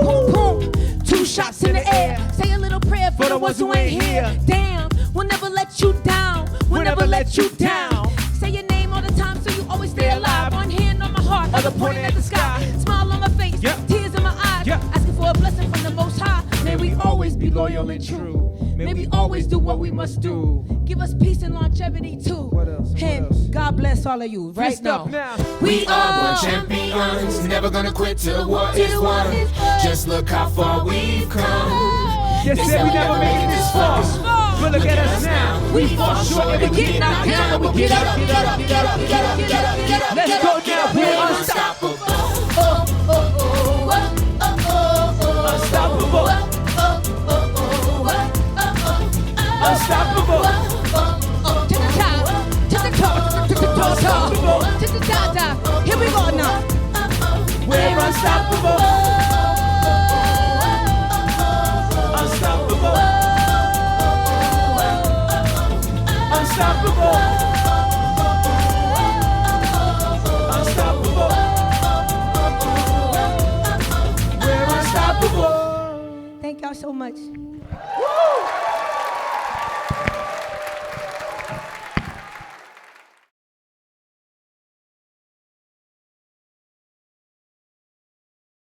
[SPEAKER 10] Boom, boom, 2 shots in the air. Say a little prayer for the ones who ain't here. Damn, we'll never let you down. We'll never let you down. Say your name all the time, so you always stay alive. One hand on my heart, other pointing at the sky. Smile on my face, tears in my eyes. Asking for a blessing from the Most High.
[SPEAKER 1] May we always be loyal and true. May we always do what we must do.
[SPEAKER 10] Give us peace and longevity too.
[SPEAKER 1] What else?
[SPEAKER 10] And God bless all of you right
[SPEAKER 1] Fist up
[SPEAKER 10] now.
[SPEAKER 1] now.
[SPEAKER 10] We are
[SPEAKER 12] born champions, never gonna quit till the war is won. Just look how far we've come.
[SPEAKER 1] They said we never make it this far, but look at us now.
[SPEAKER 10] We fall short and we get knocked down, but we get up, get up, get up, get up, get up, get up.
[SPEAKER 1] Let's go now. We're unstoppable. Unstoppable. Unstoppable.
[SPEAKER 10] To the top, to the top, to the top, to the top. Here we go now.
[SPEAKER 1] We're unstoppable. Unstoppable. Unstoppable. Unstoppable. We're unstoppable.
[SPEAKER 10] Thank y'all so much.
[SPEAKER 1] Woo!